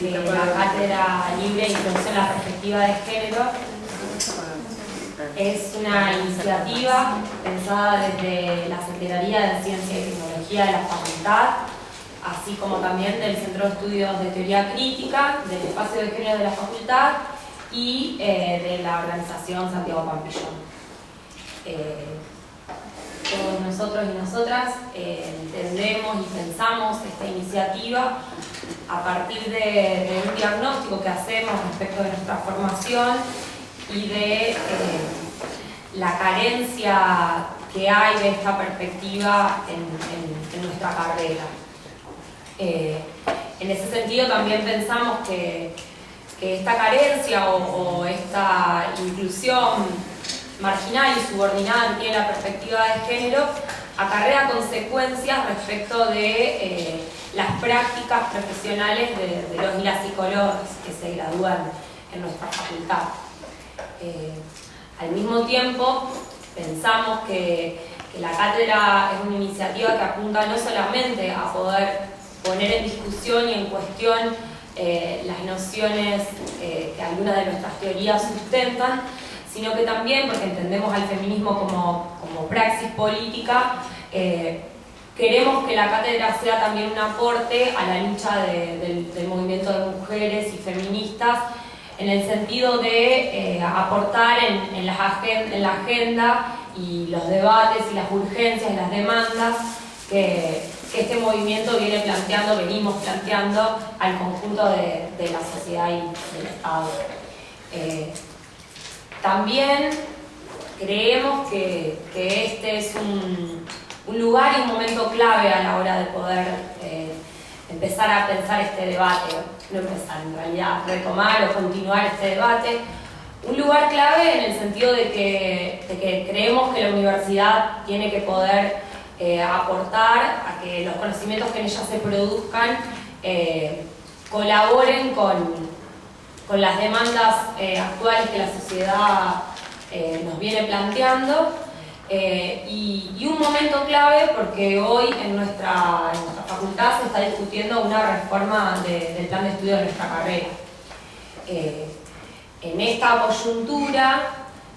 De la Cátedra Libre de Introducción a la Perspectiva de Género. Es una iniciativa pensada desde la Secretaría de Ciencia y Tecnología de la Facultad, así como también del Centro de Estudios de Teoría Crítica, del Espacio de Género de la Facultad y de la organización Santiago Pampillón. Todos nosotros y nosotras entendemos y pensamos esta iniciativa a partir de un diagnóstico que hacemos respecto de nuestra formación y de la carencia que hay de esta perspectiva en nuestra carrera. En ese sentido también pensamos que esta carencia o esta inclusión marginal y subordinada que tiene la perspectiva de género acarrea consecuencias respecto de las prácticas profesionales de los y las psicólogos que se gradúan en nuestra facultad. Al mismo tiempo, pensamos que la cátedra es una iniciativa que apunta no solamente a poder poner en discusión y en cuestión las nociones que algunas de nuestras teorías sustentan, sino que también, porque entendemos al feminismo como praxis política, queremos que la cátedra sea también un aporte a la lucha del movimiento de mujeres y feministas, en el sentido de aportar en la agenda y los debates y las urgencias y las demandas que este movimiento venimos planteando al conjunto de la sociedad y del Estado. También creemos que este es un lugar y un momento clave a la hora de poder empezar a pensar este debate, no empezar en realidad, retomar o continuar este debate. Un lugar clave en el sentido de que creemos que la universidad tiene que poder aportar a que los conocimientos que en ella se produzcan colaboren con las demandas actuales que la sociedad nos viene planteando, y un momento clave porque hoy en nuestra facultad se está discutiendo una reforma del plan de estudio de nuestra carrera. En esta coyuntura,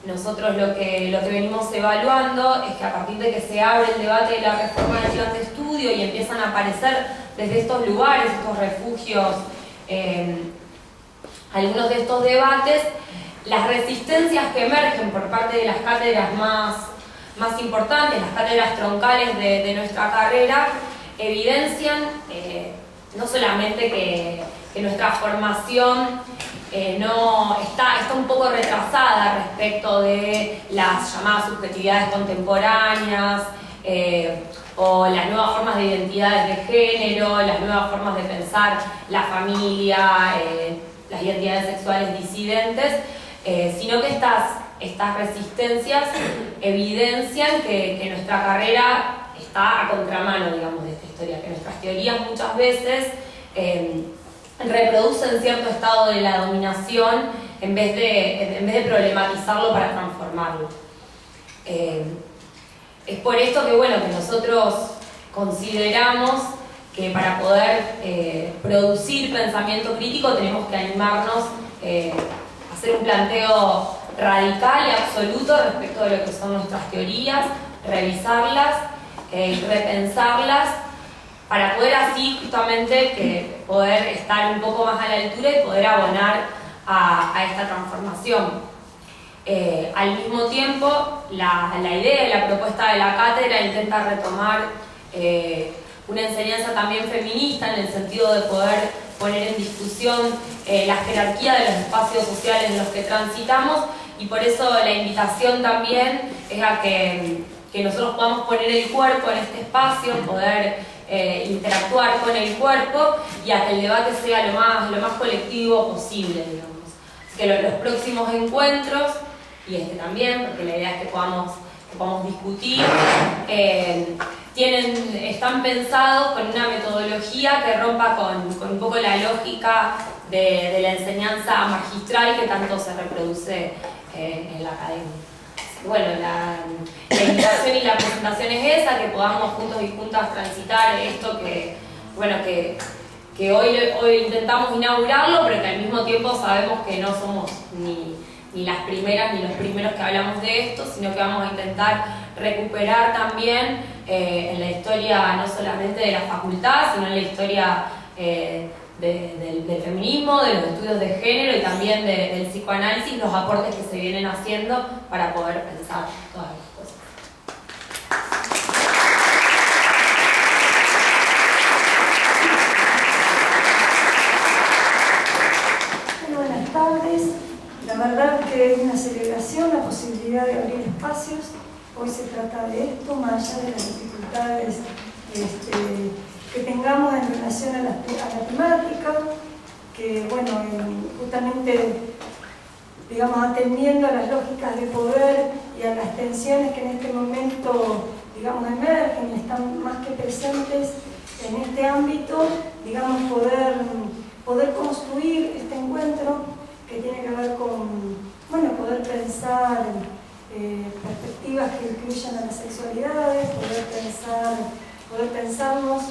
nosotros lo que venimos evaluando es que a partir de que se abre el debate de la reforma del plan de estudio y empiezan a aparecer desde estos lugares, estos refugios, algunos de estos debates, las resistencias que emergen por parte de las cátedras más importantes, las cátedras troncales de nuestra carrera, evidencian no solamente que nuestra formación no está un poco retrasada respecto de las llamadas subjetividades contemporáneas, o las nuevas formas de identidades de género, las nuevas formas de pensar la familia, las identidades sexuales disidentes, sino que estas resistencias evidencian que nuestra carrera está a contramano, digamos, de esta historia, que nuestras teorías muchas veces reproducen cierto estado de la dominación en vez de problematizarlo para transformarlo. Es por esto que nosotros consideramos que para poder producir pensamiento crítico tenemos que animarnos a hacer un planteo radical y absoluto respecto de lo que son nuestras teorías, revisarlas, repensarlas, para poder así justamente poder estar un poco más a la altura y poder abonar a esta transformación. Al mismo tiempo, la idea y la propuesta de la cátedra intenta retomar una enseñanza también feminista, en el sentido de poder poner en discusión la jerarquía de los espacios sociales en los que transitamos, y por eso la invitación también es a que nosotros podamos poner el cuerpo en este espacio, poder interactuar con el cuerpo y a que el debate sea lo más colectivo posible, digamos. Así que los próximos encuentros, y este también, porque la idea es que podamos discutir, están pensados con una metodología que rompa con un poco la lógica de la enseñanza magistral que tanto se reproduce en la academia. Bueno, la invitación y la presentación es esa, que podamos juntos y juntas transitar esto que hoy intentamos inaugurarlo, pero que al mismo tiempo sabemos que no somos ni las primeras ni los primeros que hablamos de esto, sino que vamos a intentar recuperar también en la historia no solamente de la facultad, sino en la historia del feminismo, de los estudios de género y también del psicoanálisis, los aportes que se vienen haciendo para poder pensar todas las cosas. Buenas tardes. La verdad que es una celebración la posibilidad de abrir espacios. Hoy se trata de esto, más allá de las dificultades que tengamos en relación a la temática, que bueno, justamente, digamos, atendiendo a las lógicas de poder y a las tensiones que en este momento, digamos, emergen y están más que presentes en este ámbito, digamos, poder construir este encuentro que tiene que ver con, bueno, poder pensar perspectivas que incluyan a las sexualidades, poder pensarnos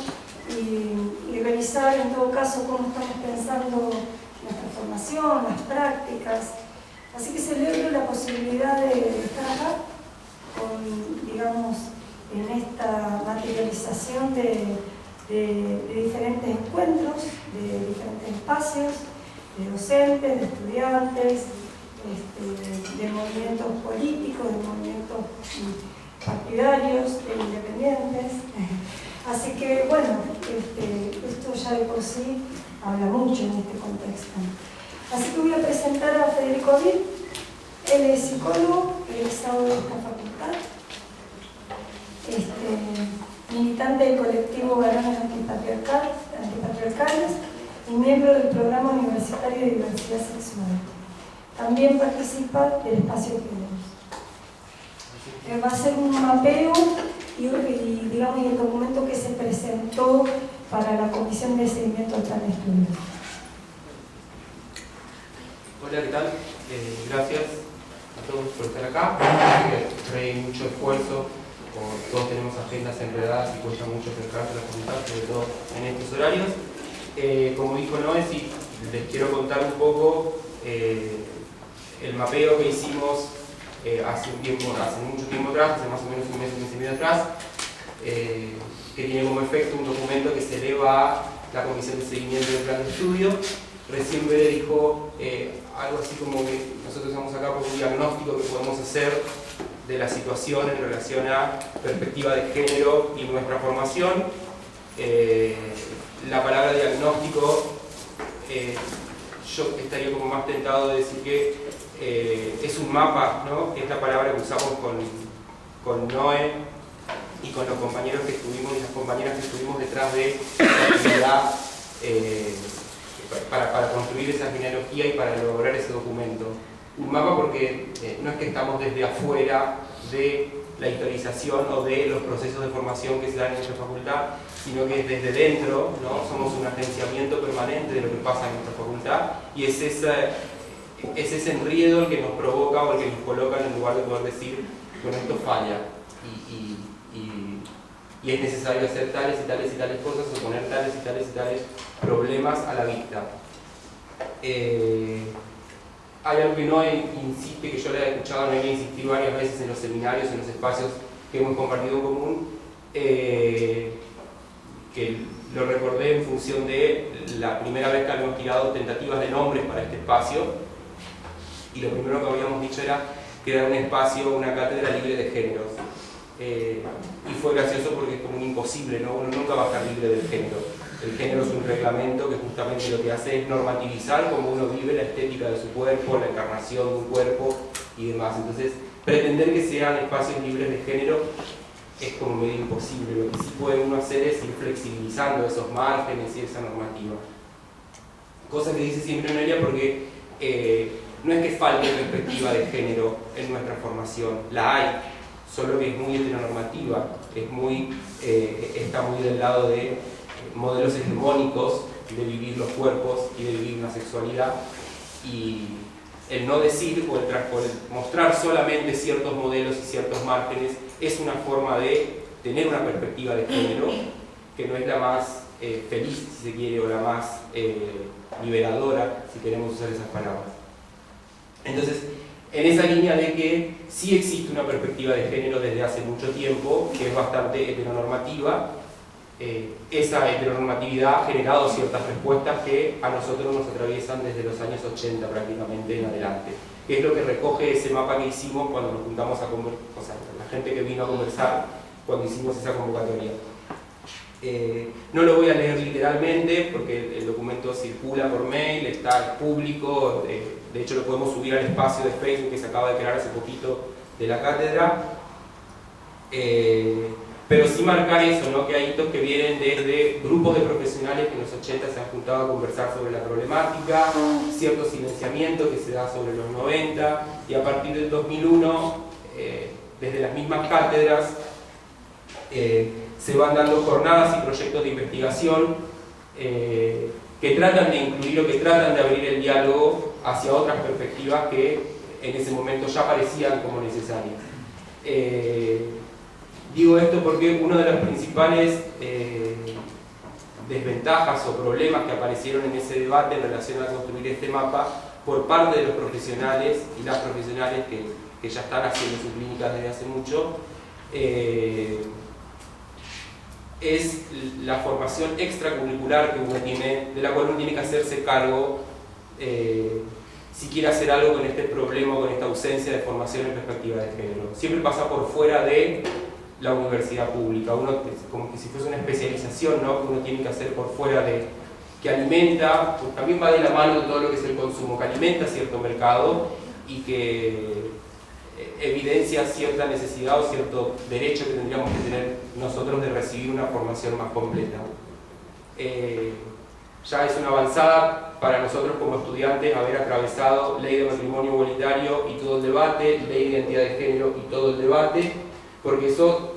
y revisar en todo caso cómo estamos pensando nuestra formación, las prácticas. Así que celebro la posibilidad de estar acá, digamos, en esta materialización de diferentes encuentros, de diferentes espacios, de docentes, de estudiantes, de movimientos políticos, de movimientos partidarios, de independientes. Así que, bueno, esto ya de por sí habla mucho en este contexto. Así que voy a presentar a Federico Abril. Él es psicólogo, egresado de esta facultad, militante del colectivo Varones Antipatriarcales y miembro del programa universitario de diversidad sexual. También participa del espacio Géneros. Va a ser un mapeo y digamos, el documento que se presentó para la comisión de seguimiento del plan de estudios. Hola, ¿qué tal? Gracias a todos por estar acá. Trae mucho esfuerzo, como todos tenemos agendas enredadas y cuesta mucho acercarse a la facultad, sobre todo en estos horarios. Como dijo Noé, sí, les quiero contar un poco el mapeo que hicimos hace mucho tiempo atrás, hace más o menos un mes y medio atrás, que tiene como efecto un documento que se eleva a la comisión de seguimiento del plan de estudio. Recién Bere dijo algo así como que nosotros estamos acá por un diagnóstico que podemos hacer de la situación en relación a perspectiva de género y nuestra formación. La palabra diagnóstico, yo estaría como más tentado de decir que es un mapa, ¿no? Es la palabra que usamos con Noé y con los compañeros que estuvimos y las compañeras que estuvimos detrás de la actividad para construir esa genealogía y para lograr ese documento. Un mapa porque no es que estamos desde afuera de la historización o de los procesos de formación que se dan en nuestra facultad, sino que es desde dentro, ¿no? Somos un agenciamiento permanente de lo que pasa en nuestra facultad y es ese enriedo el que nos provoca o el que nos coloca en el lugar de poder decir, bueno, esto falla y es necesario hacer tales y tales y tales cosas o poner tales y tales y tales problemas a la vista. Hay algo que Noé insiste, que yo le he escuchado a Noé insistir varias veces en los seminarios, en los espacios que hemos compartido en común, que lo recordé en función de la primera vez que habíamos tirado tentativas de nombres para este espacio, y lo primero que habíamos dicho era que era un espacio, una cátedra libre de géneros. Y fue gracioso porque es como un imposible, ¿no? Uno nunca va a estar libre del género. El género es un reglamento que justamente lo que hace es normativizar cómo uno vive la estética de su cuerpo, la encarnación de un cuerpo y demás. Entonces, pretender que sean espacios libres de género es como medio imposible. Lo que sí puede uno hacer es ir flexibilizando esos márgenes y esa normativa. Cosa que dice siempre Noelia, porque no es que falte perspectiva de género en nuestra formación, la hay, solo que es muy heteronormativa, está muy del lado de modelos hegemónicos de vivir los cuerpos y de vivir una sexualidad, y el no decir o el mostrar solamente ciertos modelos y ciertos márgenes es una forma de tener una perspectiva de género que no es la más feliz, si se quiere, o la más liberadora, si queremos usar esas palabras. Entonces, en esa línea de que sí existe una perspectiva de género desde hace mucho tiempo, que es bastante heteronormativa, esa heteronormatividad ha generado ciertas respuestas que a nosotros nos atraviesan desde los años 80 prácticamente en adelante, que es lo que recoge ese mapa que hicimos cuando nos juntamos a conversar, o sea, la gente que vino a conversar cuando hicimos esa convocatoria. No lo voy a leer literalmente porque el documento circula por mail, está público, de hecho lo podemos subir al espacio de Facebook que se acaba de crear hace poquito de la cátedra. Pero sí marcar eso, ¿no? Que hay hitos que vienen desde grupos de profesionales que en los 80 se han juntado a conversar sobre la problemática, cierto silenciamiento que se da sobre los 90, y a partir del 2001, desde las mismas cátedras, se van dando jornadas y proyectos de investigación que tratan de incluir o que tratan de abrir el diálogo hacia otras perspectivas que en ese momento ya parecían como necesarias. Digo esto porque una de las principales desventajas o problemas que aparecieron en ese debate en relación a construir este mapa por parte de los profesionales y las profesionales que ya están haciendo sus clínicas desde hace mucho, es la formación extracurricular que uno tiene, de la cual uno tiene que hacerse cargo si quiere hacer algo con este problema o con esta ausencia de formación en perspectiva de género. Siempre pasa por fuera de la universidad pública, uno como que si fuese una especialización, ¿no? Que uno tiene que hacer por fuera de, que alimenta, pues también va de la mano de todo lo que es el consumo, que alimenta cierto mercado y que evidencia cierta necesidad o cierto derecho que tendríamos que tener nosotros de recibir una formación más completa. Ya es una avanzada para nosotros como estudiantes haber atravesado ley de matrimonio igualitario y todo el debate, ley de identidad de género y todo el debate, porque eso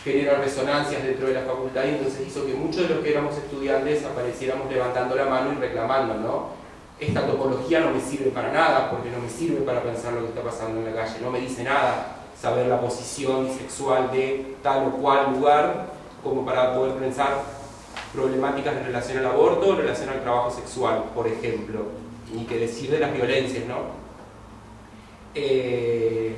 genera resonancias dentro de la facultad y entonces hizo que muchos de los que éramos estudiantes apareciéramos levantando la mano y reclamando, ¿no? Esta topología no me sirve para nada, porque no me sirve para pensar lo que está pasando en la calle, no me dice nada saber la posición sexual de tal o cual lugar como para poder pensar problemáticas en relación al aborto o en relación al trabajo sexual, por ejemplo, ni que decir de las violencias, ¿no? Que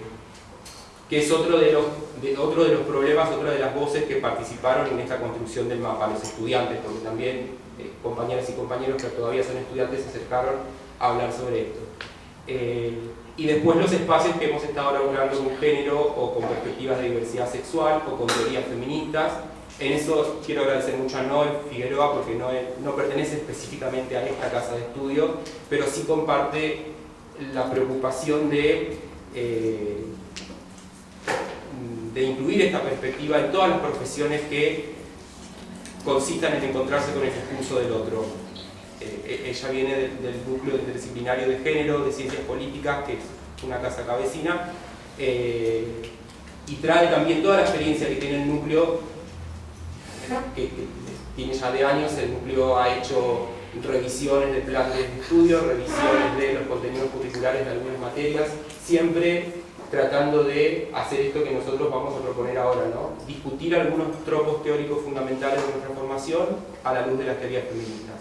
es otro de los problemas, otra de las voces que participaron en esta construcción del mapa, los estudiantes, porque también compañeras y compañeros que todavía son estudiantes se acercaron a hablar sobre esto. Y después los espacios que hemos estado elaborando con género o con perspectivas de diversidad sexual o con teorías feministas. En eso quiero agradecer mucho a Noé Figueroa porque no pertenece específicamente a esta casa de estudio, pero sí comparte la preocupación de incluir esta perspectiva en todas las profesiones que consistan en encontrarse con el discurso del otro. Ella viene del núcleo interdisciplinario de género, de ciencias políticas, que es una casa acá vecina, y trae también toda la experiencia que tiene el núcleo, que tiene ya de años. El núcleo ha hecho revisiones de planes de estudio, revisiones de los contenidos curriculares de algunas materias, siempre tratando de hacer esto que nosotros vamos a proponer ahora, ¿no? Discutir algunos tropos teóricos fundamentales de nuestra formación a la luz de las teorías feministas.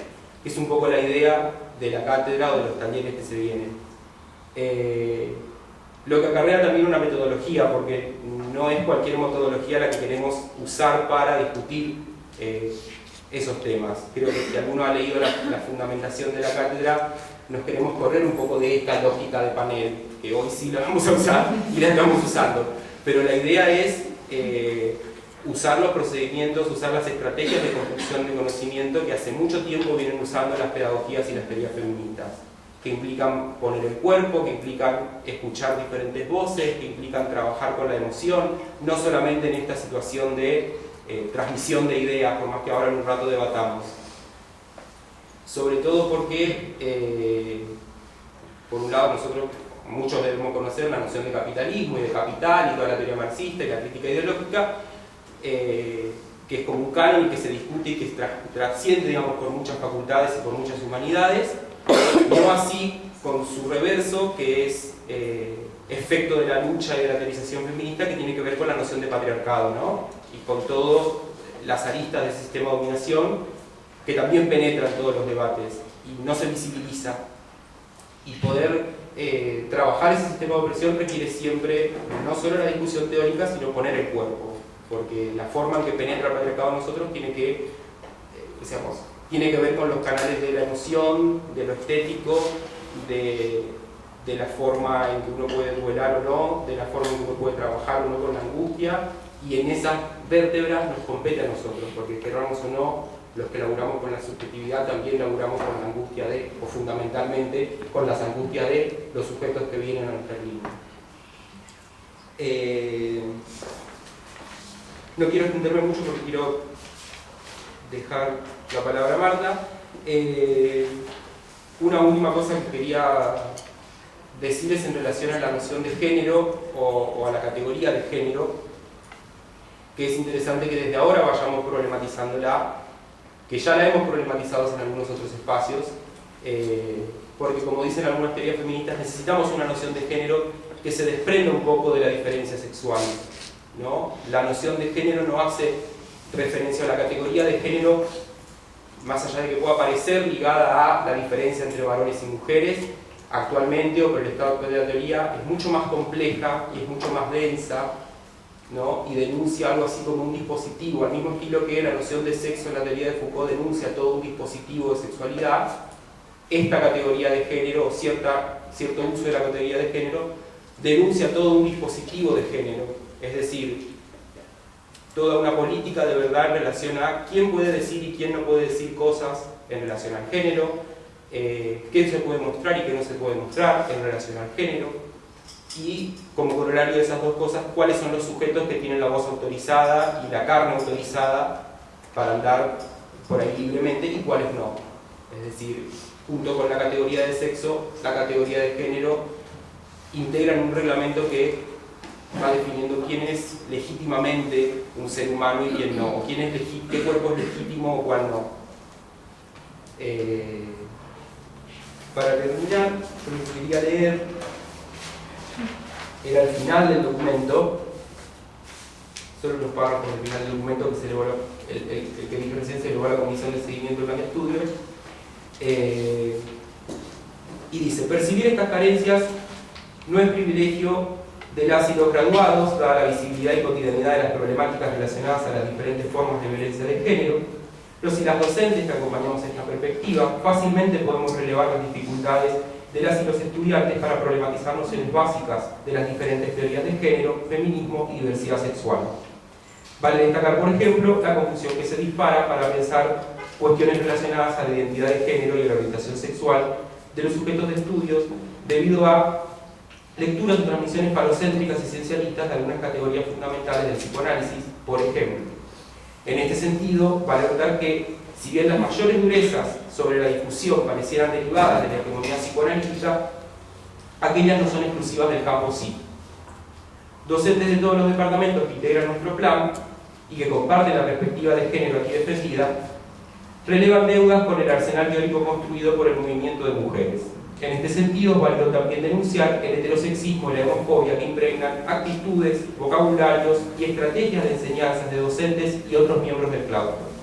Es un poco la idea de la cátedra o de los talleres que se vienen. Lo que acarrea también una metodología, porque no es cualquier metodología la que queremos usar para discutir esos temas. Creo que si alguno ha leído la fundamentación de la cátedra, nos queremos correr un poco de esta lógica de panel, que hoy sí la vamos a usar y la estamos usando. Pero la idea es usar los procedimientos, usar las estrategias de construcción de conocimiento que hace mucho tiempo vienen usando las pedagogías y las teorías feministas. que implican poner el cuerpo, que implican escuchar diferentes voces, que implican trabajar con la emoción, no solamente en esta situación de transmisión de ideas, por más que ahora en un rato debatamos. Sobre todo porque, por un lado, nosotros, muchos debemos conocer la noción de capitalismo y de capital y toda la teoría marxista y la crítica ideológica, que es como un canon y que se discute y que trasciende, digamos, por muchas facultades y por muchas humanidades, no así con su reverso, que es efecto de la lucha y de la teorización feminista, que tiene que ver con la noción de patriarcado, ¿no? Y con todas las aristas del sistema de dominación, que también penetra en todos los debates y no se visibiliza. Y poder trabajar ese sistema de opresión requiere siempre no solo la discusión teórica, sino poner el cuerpo, porque la forma en que penetra el patriarcado en nosotros tiene que, tiene que ver con los canales de la emoción, de lo estético, de la forma en que uno puede duelar o no, de la forma en que uno puede trabajar o no con la angustia, y en esas vértebras nos compete a nosotros, porque queramos o no, los que laburamos con la subjetividad también laburamos con la angustia de, o fundamentalmente con las angustias de los sujetos que vienen a nuestra línea. No quiero extenderme mucho porque quiero dejar la palabra a Marta. Una última cosa que quería decirles en relación a la noción de género o a la categoría de género, que es interesante que desde ahora vayamos problematizándola, que ya la hemos problematizado en algunos otros espacios, porque como dicen algunas teorías feministas, necesitamos una noción de género que se desprenda un poco de la diferencia sexual, ¿no? La noción de género no hace referencia a la categoría de género, más allá de que pueda parecer ligada a la diferencia entre varones y mujeres, actualmente o por el estado de la teoría, es mucho más compleja y es mucho más densa, ¿no? Y denuncia algo así como un dispositivo, al mismo estilo que la noción de sexo en la teoría de Foucault denuncia todo un dispositivo de sexualidad. Esta categoría de género, o cierto uso de la categoría de género, denuncia todo un dispositivo de género, es decir, toda una política de verdad en relación a quién puede decir y quién no puede decir cosas en relación al género, qué se puede mostrar y qué no se puede mostrar en relación al género, y como corolario de esas dos cosas, cuáles son los sujetos que tienen la voz autorizada y la carne autorizada para andar por ahí libremente y cuáles no. Es decir, junto con la categoría de sexo, la categoría de género integran un reglamento que va definiendo quién es legítimamente un ser humano y quién no, o qué cuerpo es legítimo o cuál no. Para terminar, lo que quería leer era el final del documento, solo los párrafos del final del documento que se elevó el que dije recién, se elevó a la Comisión de Seguimiento del Plan de Estudio, y dice: percibir estas carencias no es privilegio de las y los graduados, dada la visibilidad y cotidianidad de las problemáticas relacionadas a las diferentes formas de violencia de género. Los y las docentes que acompañamos esta perspectiva fácilmente podemos relevar las dificultades de las y los estudiantes para problematizar nociones básicas de las diferentes teorías de género, feminismo y diversidad sexual. Vale destacar, por ejemplo, la confusión que se dispara para pensar cuestiones relacionadas a la identidad de género y a la orientación sexual de los sujetos de estudios debido a lecturas o transmisiones falocéntricas y esencialistas de algunas categorías fundamentales del psicoanálisis, por ejemplo. En este sentido, vale notar que, si bien las mayores durezas sobre la discusión parecieran derivadas de la hegemonía psicoanalítica, aquellas no son exclusivas del campo psi. Docentes de todos los departamentos que integran nuestro plan y que comparten la perspectiva de género aquí defendida, relevan deudas con el arsenal teórico construido por el movimiento de mujeres. En este sentido, es válido también denunciar el heterosexismo y la homofobia que impregnan actitudes, vocabularios y estrategias de enseñanzas de docentes y otros miembros del claustro.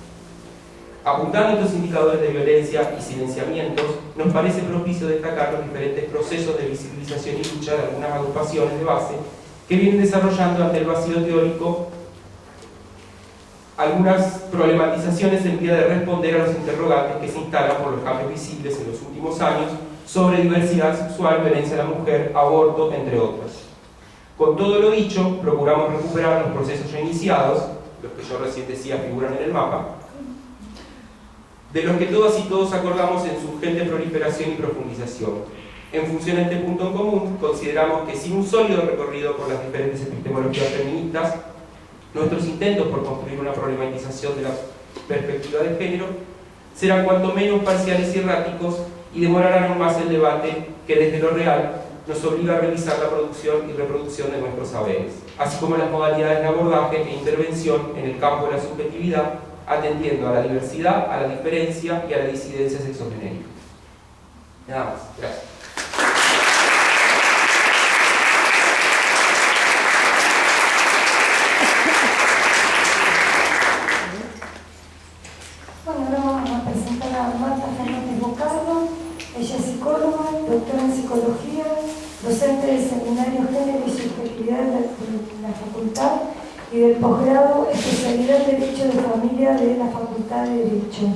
Apuntando estos indicadores de violencia y silenciamientos, nos parece propicio destacar los diferentes procesos de visibilización y lucha de algunas agrupaciones de base que vienen desarrollando ante el vacío teórico algunas problematizaciones en vía de responder a los interrogantes que se instalan por los cambios visibles en los últimos años sobre diversidad sexual, violencia a la mujer, aborto, entre otras. Con todo lo dicho, procuramos recuperar los procesos ya iniciados, los que yo recién decía figuran en el mapa, de los que todas y todos acordamos en su urgente proliferación y profundización. En función a este punto en común, consideramos que sin un sólido recorrido por las diferentes epistemologías feministas, nuestros intentos por construir una problematización de la perspectiva de género serán cuanto menos parciales y erráticos y demorarán aún más el debate que desde lo real nos obliga a revisar la producción y reproducción de nuestros saberes, así como las modalidades de abordaje e intervención en el campo de la subjetividad, atendiendo a la diversidad, a la diferencia y a la disidencia sexogenérica. Nada más. Gracias. Bueno, ahora vamos a presentar a Marta Fernández Bocardo. Ella es psicóloga, doctora en psicología, docente del seminario Género y Subjetividad de la Facultad y del posgrado especialidad en Derecho de Familia de la Facultad de Derecho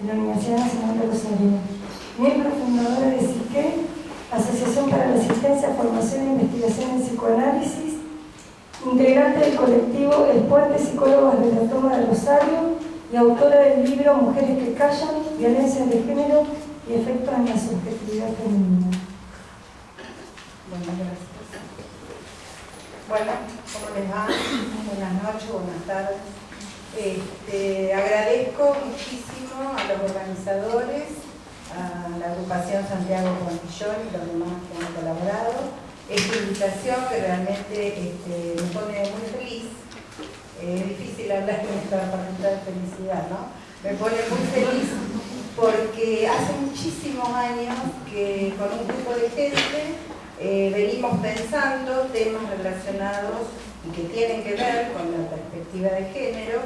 de la Universidad Nacional de Rosario. Miembro fundadora de SIQUE, Asociación para la Asistencia, Formación e Investigación en Psicoanálisis, integrante del colectivo Expuentes Psicólogas de la Toma de Rosario y autora del libro Mujeres que callan, violencias de género y efectos en la subjetividad femenina. Bueno, gracias. Bueno, ¿cómo les va? Buenas noches, buenas tardes. Agradezco muchísimo a los organizadores, a la agrupación Santiago Pontillón y los demás que han colaborado. Esta invitación que realmente me pone muy feliz. Es difícil hablar en esta facultad de felicidad, ¿no? Me pone muy feliz porque hace muchísimos años que con un grupo de gente venimos pensando temas relacionados y que tienen que ver con la perspectiva de género,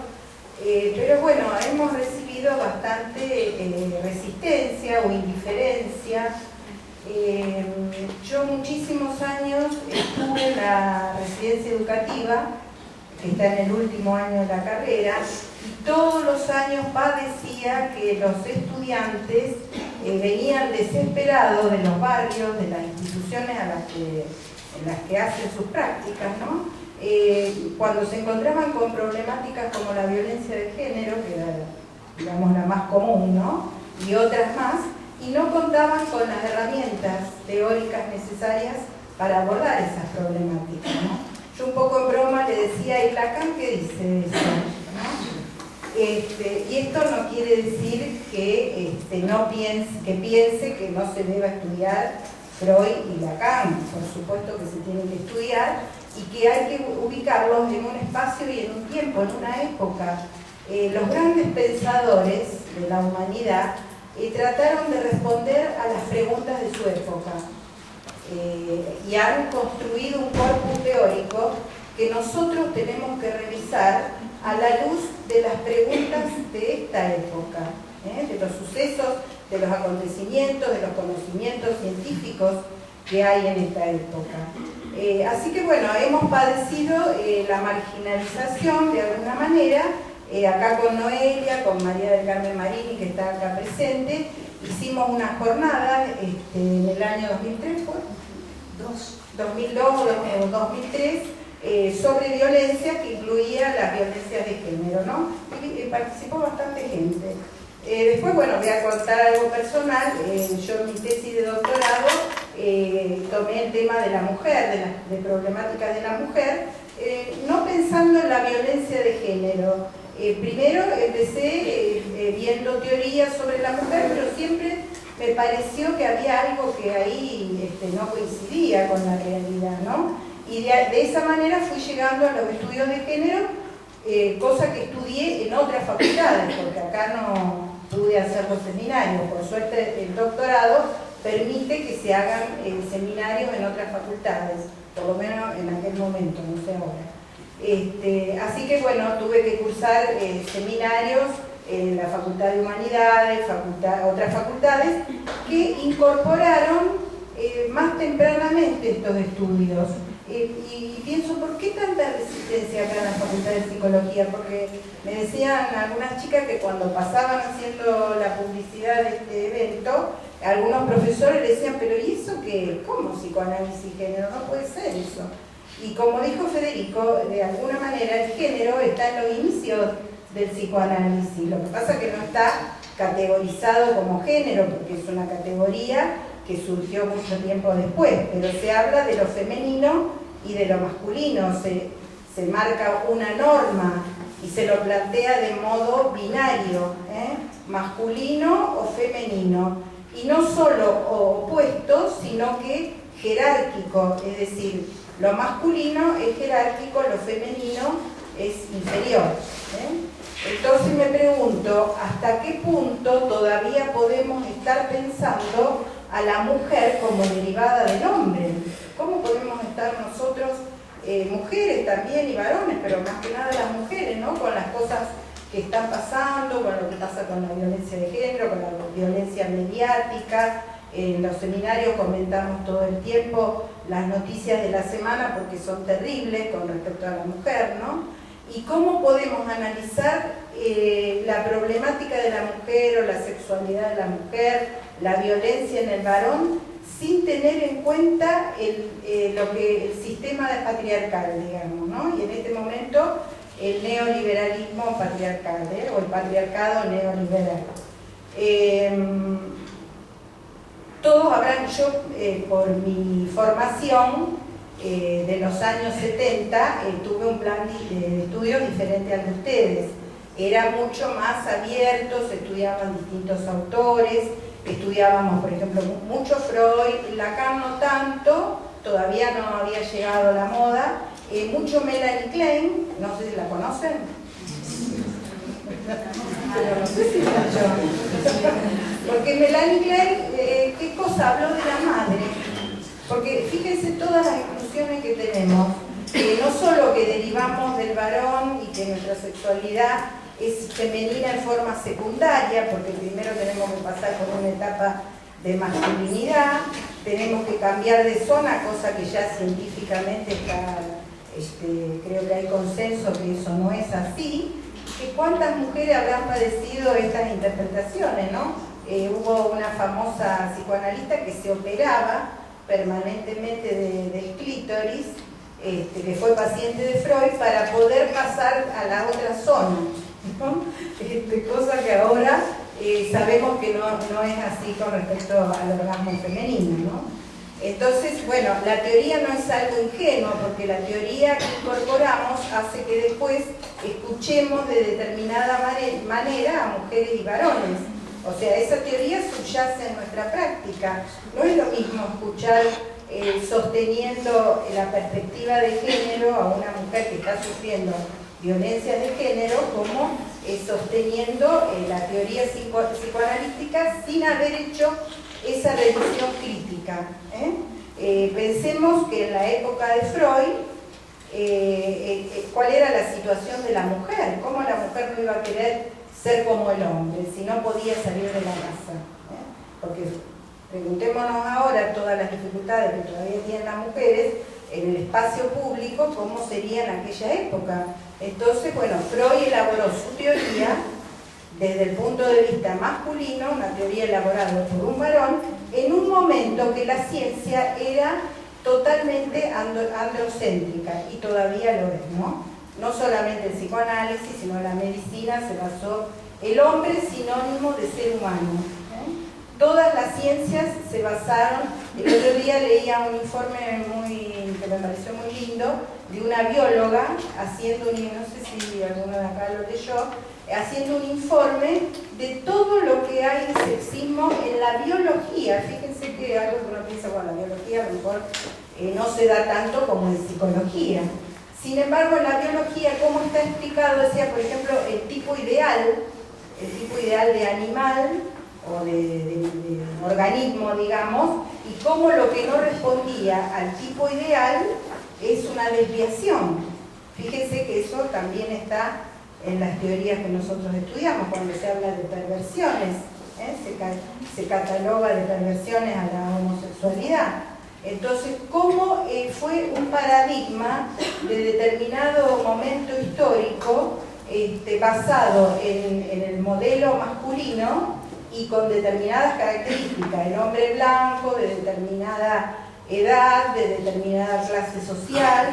pero bueno, hemos recibido bastante resistencia o indiferencia. Yo muchísimos años estuve en la residencia educativa, que está en el último año de la carrera, y todos los años padecía que los estudiantes venían desesperados de los barrios, de las instituciones en las que hacen sus prácticas, ¿no? Cuando se encontraban con problemáticas como la violencia de género, que era, digamos, la más común, ¿no? Y otras más, y no contaban con las herramientas teóricas necesarias para abordar esas problemáticas, ¿no? Yo un poco en broma le decía, ¿y Lacan qué dice eso? ¿No? Y esto no quiere decir que, piense que no se deba estudiar Freud y Lacan, por supuesto que se tienen que estudiar y que hay que ubicarlos en un espacio y en un tiempo, en una época. Los grandes pensadores de la humanidad trataron de responder a las preguntas de su época. Y han construido un corpus teórico que nosotros tenemos que revisar a la luz de las preguntas de esta época, de los sucesos, de los acontecimientos, de los conocimientos científicos que hay en esta época. Así que bueno, hemos padecido la marginalización de alguna manera, acá con Noelia, con María del Carmen Marini, que está acá presente, hicimos una jornada en el año 2003, ¿fue? 2002 o 2003, sobre violencia, que incluía las violencias de género, ¿no? Y participó bastante gente. Después, bueno, voy a contar algo personal. Yo en mi tesis de doctorado tomé el tema de la mujer, de problemáticas de la mujer, no pensando en la violencia de género. Primero empecé viendo teorías sobre la mujer, pero siempre me pareció que había algo que ahí no coincidía con la realidad, ¿no? Y de esa manera fui llegando a los estudios de género, cosa que estudié en otras facultades, porque acá no pude hacer los seminarios. Por suerte el doctorado permite que se hagan seminarios en otras facultades, por lo menos en aquel momento, no sé ahora. Así que bueno, tuve que cursar seminarios en la Facultad de Humanidades, otras facultades, que incorporaron más tempranamente estos estudios. Y pienso, ¿por qué tanta resistencia acá en la Facultad de Psicología? Porque me decían algunas chicas que cuando pasaban haciendo la publicidad de este evento, algunos profesores decían, pero ¿y eso qué? ¿Cómo psicoanálisis y género? No puede ser eso. Y como dijo Federico, de alguna manera el género está en los inicios del psicoanálisis. Lo que pasa es que no está categorizado como género, porque es una categoría que surgió mucho tiempo después, pero se habla de lo femenino y de lo masculino, se marca una norma y se lo plantea de modo binario, masculino o femenino, y no solo opuesto, sino que jerárquico, es decir, lo masculino es jerárquico, lo femenino es inferior. Entonces me pregunto, ¿hasta qué punto todavía podemos estar pensando a la mujer como derivada del hombre? ¿Cómo podemos estar nosotros, mujeres también y varones, pero más que nada las mujeres, ¿no? Con las cosas que están pasando, con lo que pasa con la violencia de género, con la violencia mediática. En los seminarios comentamos todo el tiempo las noticias de la semana porque son terribles con respecto a la mujer, ¿no? Y cómo podemos analizar la problemática de la mujer o la sexualidad de la mujer, la violencia en el varón, sin tener en cuenta lo que el sistema patriarcal, digamos, ¿no? Y en este momento el neoliberalismo patriarcal, o el patriarcado neoliberal. Todos habrán, yo por mi formación de los años 70 tuve un plan de estudios diferente al de ustedes. Era mucho más abierto, se estudiaban distintos autores, estudiábamos, por ejemplo, mucho Freud, Lacan no tanto, todavía no había llegado a la moda, mucho Melanie Klein, no sé si la conocen. No sé si porque Melanie Klein, ¿qué cosa? Habló de la madre. Porque fíjense todas las exclusiones que tenemos, no solo que derivamos del varón y que nuestra sexualidad es femenina en forma secundaria, porque primero tenemos que pasar por una etapa de masculinidad, tenemos que cambiar de zona, cosa que ya científicamente está, creo que hay consenso que eso no es así. ¿Cuántas mujeres habrán padecido estas interpretaciones, no? Hubo una famosa psicoanalista que se operaba permanentemente del clítoris, que fue paciente de Freud, para poder pasar a la otra zona, ¿no? Cosa que ahora sabemos que no es así con respecto al orgasmo femenino, ¿no? Entonces, bueno, la teoría no es algo ingenuo, porque la teoría que incorporamos hace que después escuchemos de determinada manera a mujeres y varones. O sea, esa teoría subyace en nuestra práctica. No es lo mismo escuchar sosteniendo la perspectiva de género a una mujer que está sufriendo violencia de género como sosteniendo la teoría psicoanalítica sin haber hecho esa revisión crítica. Pensemos que en la época de Freud, ¿cuál era la situación de la mujer? ¿Cómo la mujer no iba a querer ser como el hombre si no podía salir de la casa? Porque preguntémonos ahora todas las dificultades que todavía tienen las mujeres en el espacio público, ¿cómo sería en aquella época? Entonces, bueno, Freud elaboró su teoría desde el punto de vista masculino, una teoría elaborada por un varón, en un momento que la ciencia era totalmente androcéntrica, y todavía lo es, ¿no? No solamente el psicoanálisis, sino la medicina se basó, el hombre sinónimo de ser humano. Todas las ciencias se basaron, el otro día leía un informe que me pareció muy lindo, de una bióloga haciendo no sé si alguno de acá lo leyó, haciendo un informe de todo lo que hay de sexismo en la biología. Fíjense que algo que uno piensa, bueno, la biología a lo mejor no se da tanto como en psicología. Sin embargo, en la biología, ¿cómo está explicado? Decía, por ejemplo, el tipo ideal de animal o de organismo, digamos, y cómo lo que no respondía al tipo ideal es una desviación. Fíjense que eso también está en las teorías que nosotros estudiamos, cuando se habla de perversiones, se cataloga de perversiones a la homosexualidad. Entonces, ¿cómo fue un paradigma de determinado momento histórico basado en el modelo masculino y con determinadas características? El hombre blanco, de determinada edad, de determinada clase social.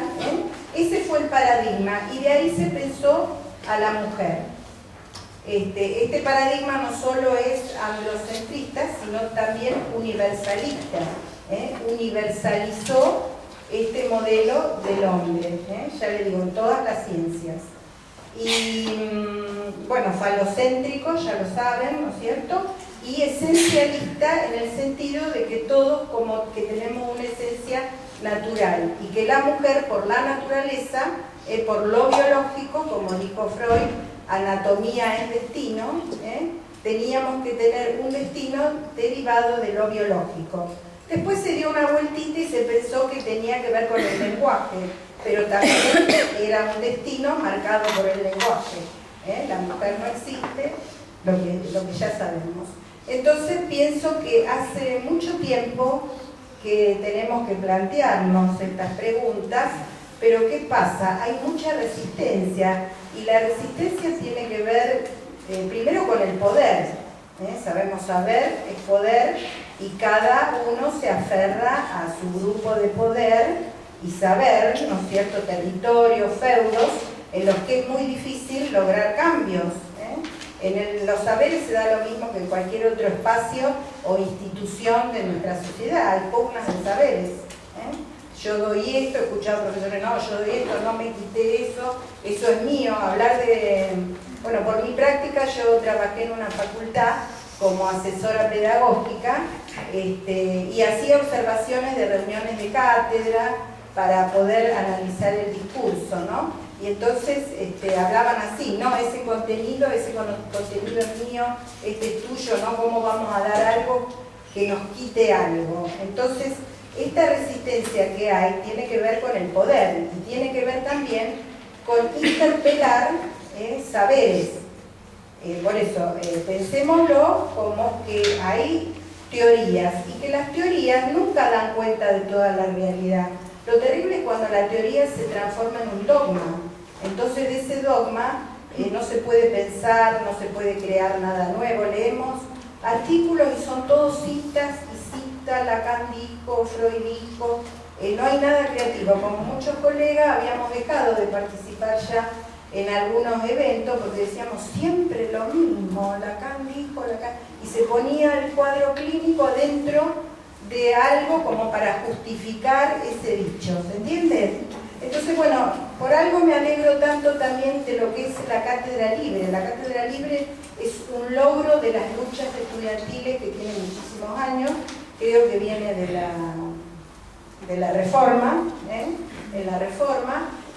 Ese fue el paradigma, y de ahí se pensó a la mujer. Este paradigma no solo es androcentrista, sino también universalista. Universalizó este modelo del hombre, ya le digo, en todas las ciencias. Y bueno, falocéntrico, ya lo saben, ¿no es cierto? Y esencialista en el sentido de que todos como que tenemos una esencia natural y que la mujer por la naturaleza, por lo biológico, como dijo Freud, anatomía es destino, teníamos que tener un destino derivado de lo biológico. Después se dio una vueltita y se pensó que tenía que ver con el lenguaje, pero también era un destino marcado por el lenguaje. La mujer no existe, lo que ya sabemos. Entonces pienso que hace mucho tiempo que tenemos que plantearnos estas preguntas, pero ¿qué pasa? Hay mucha resistencia, y la resistencia tiene que ver primero con el poder. Sabemos saber es poder, y cada uno se aferra a su grupo de poder y saber, ¿no es cierto?, territorios, feudos, en los que es muy difícil lograr cambios. En los saberes se da lo mismo que en cualquier otro espacio o institución de nuestra sociedad, hay pugnas de saberes. Yo doy esto, he escuchado profesores, no, yo doy esto, no me quité eso es mío. Hablar de... Bueno, por mi práctica yo trabajé en una facultad como asesora pedagógica y hacía observaciones de reuniones de cátedra para poder analizar el discurso, ¿no? Y entonces hablaban así, ¿no? Ese contenido es mío, este es tuyo, ¿no? ¿Cómo vamos a dar algo que nos quite algo? Entonces, esta resistencia que hay tiene que ver con el poder y tiene que ver también con interpelar saberes. Por eso, pensémoslo como que hay teorías y que las teorías nunca dan cuenta de toda la realidad. Lo terrible es cuando la teoría se transforma en un dogma. Entonces de ese dogma no se puede pensar, no se puede crear nada nuevo. Leemos artículos y son todos citas y citas, Lacan dijo, Freud dijo, no hay nada creativo. Como muchos colegas habíamos dejado de participar ya en algunos eventos porque decíamos siempre lo mismo, Lacan dijo, Lacan, y se ponía el cuadro clínico dentro de algo como para justificar ese dicho, ¿se entiende? Entonces, bueno, por algo me alegro tanto también de lo que es la Cátedra Libre. La Cátedra Libre es un logro de las luchas estudiantiles que tienen muchísimos años, creo que viene de la Reforma,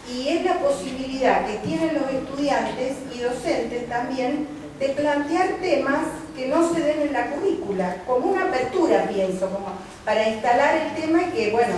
y es la posibilidad que tienen los estudiantes y docentes también de plantear temas que no se den en la currícula, como una apertura, pienso, como para instalar el tema y que, bueno,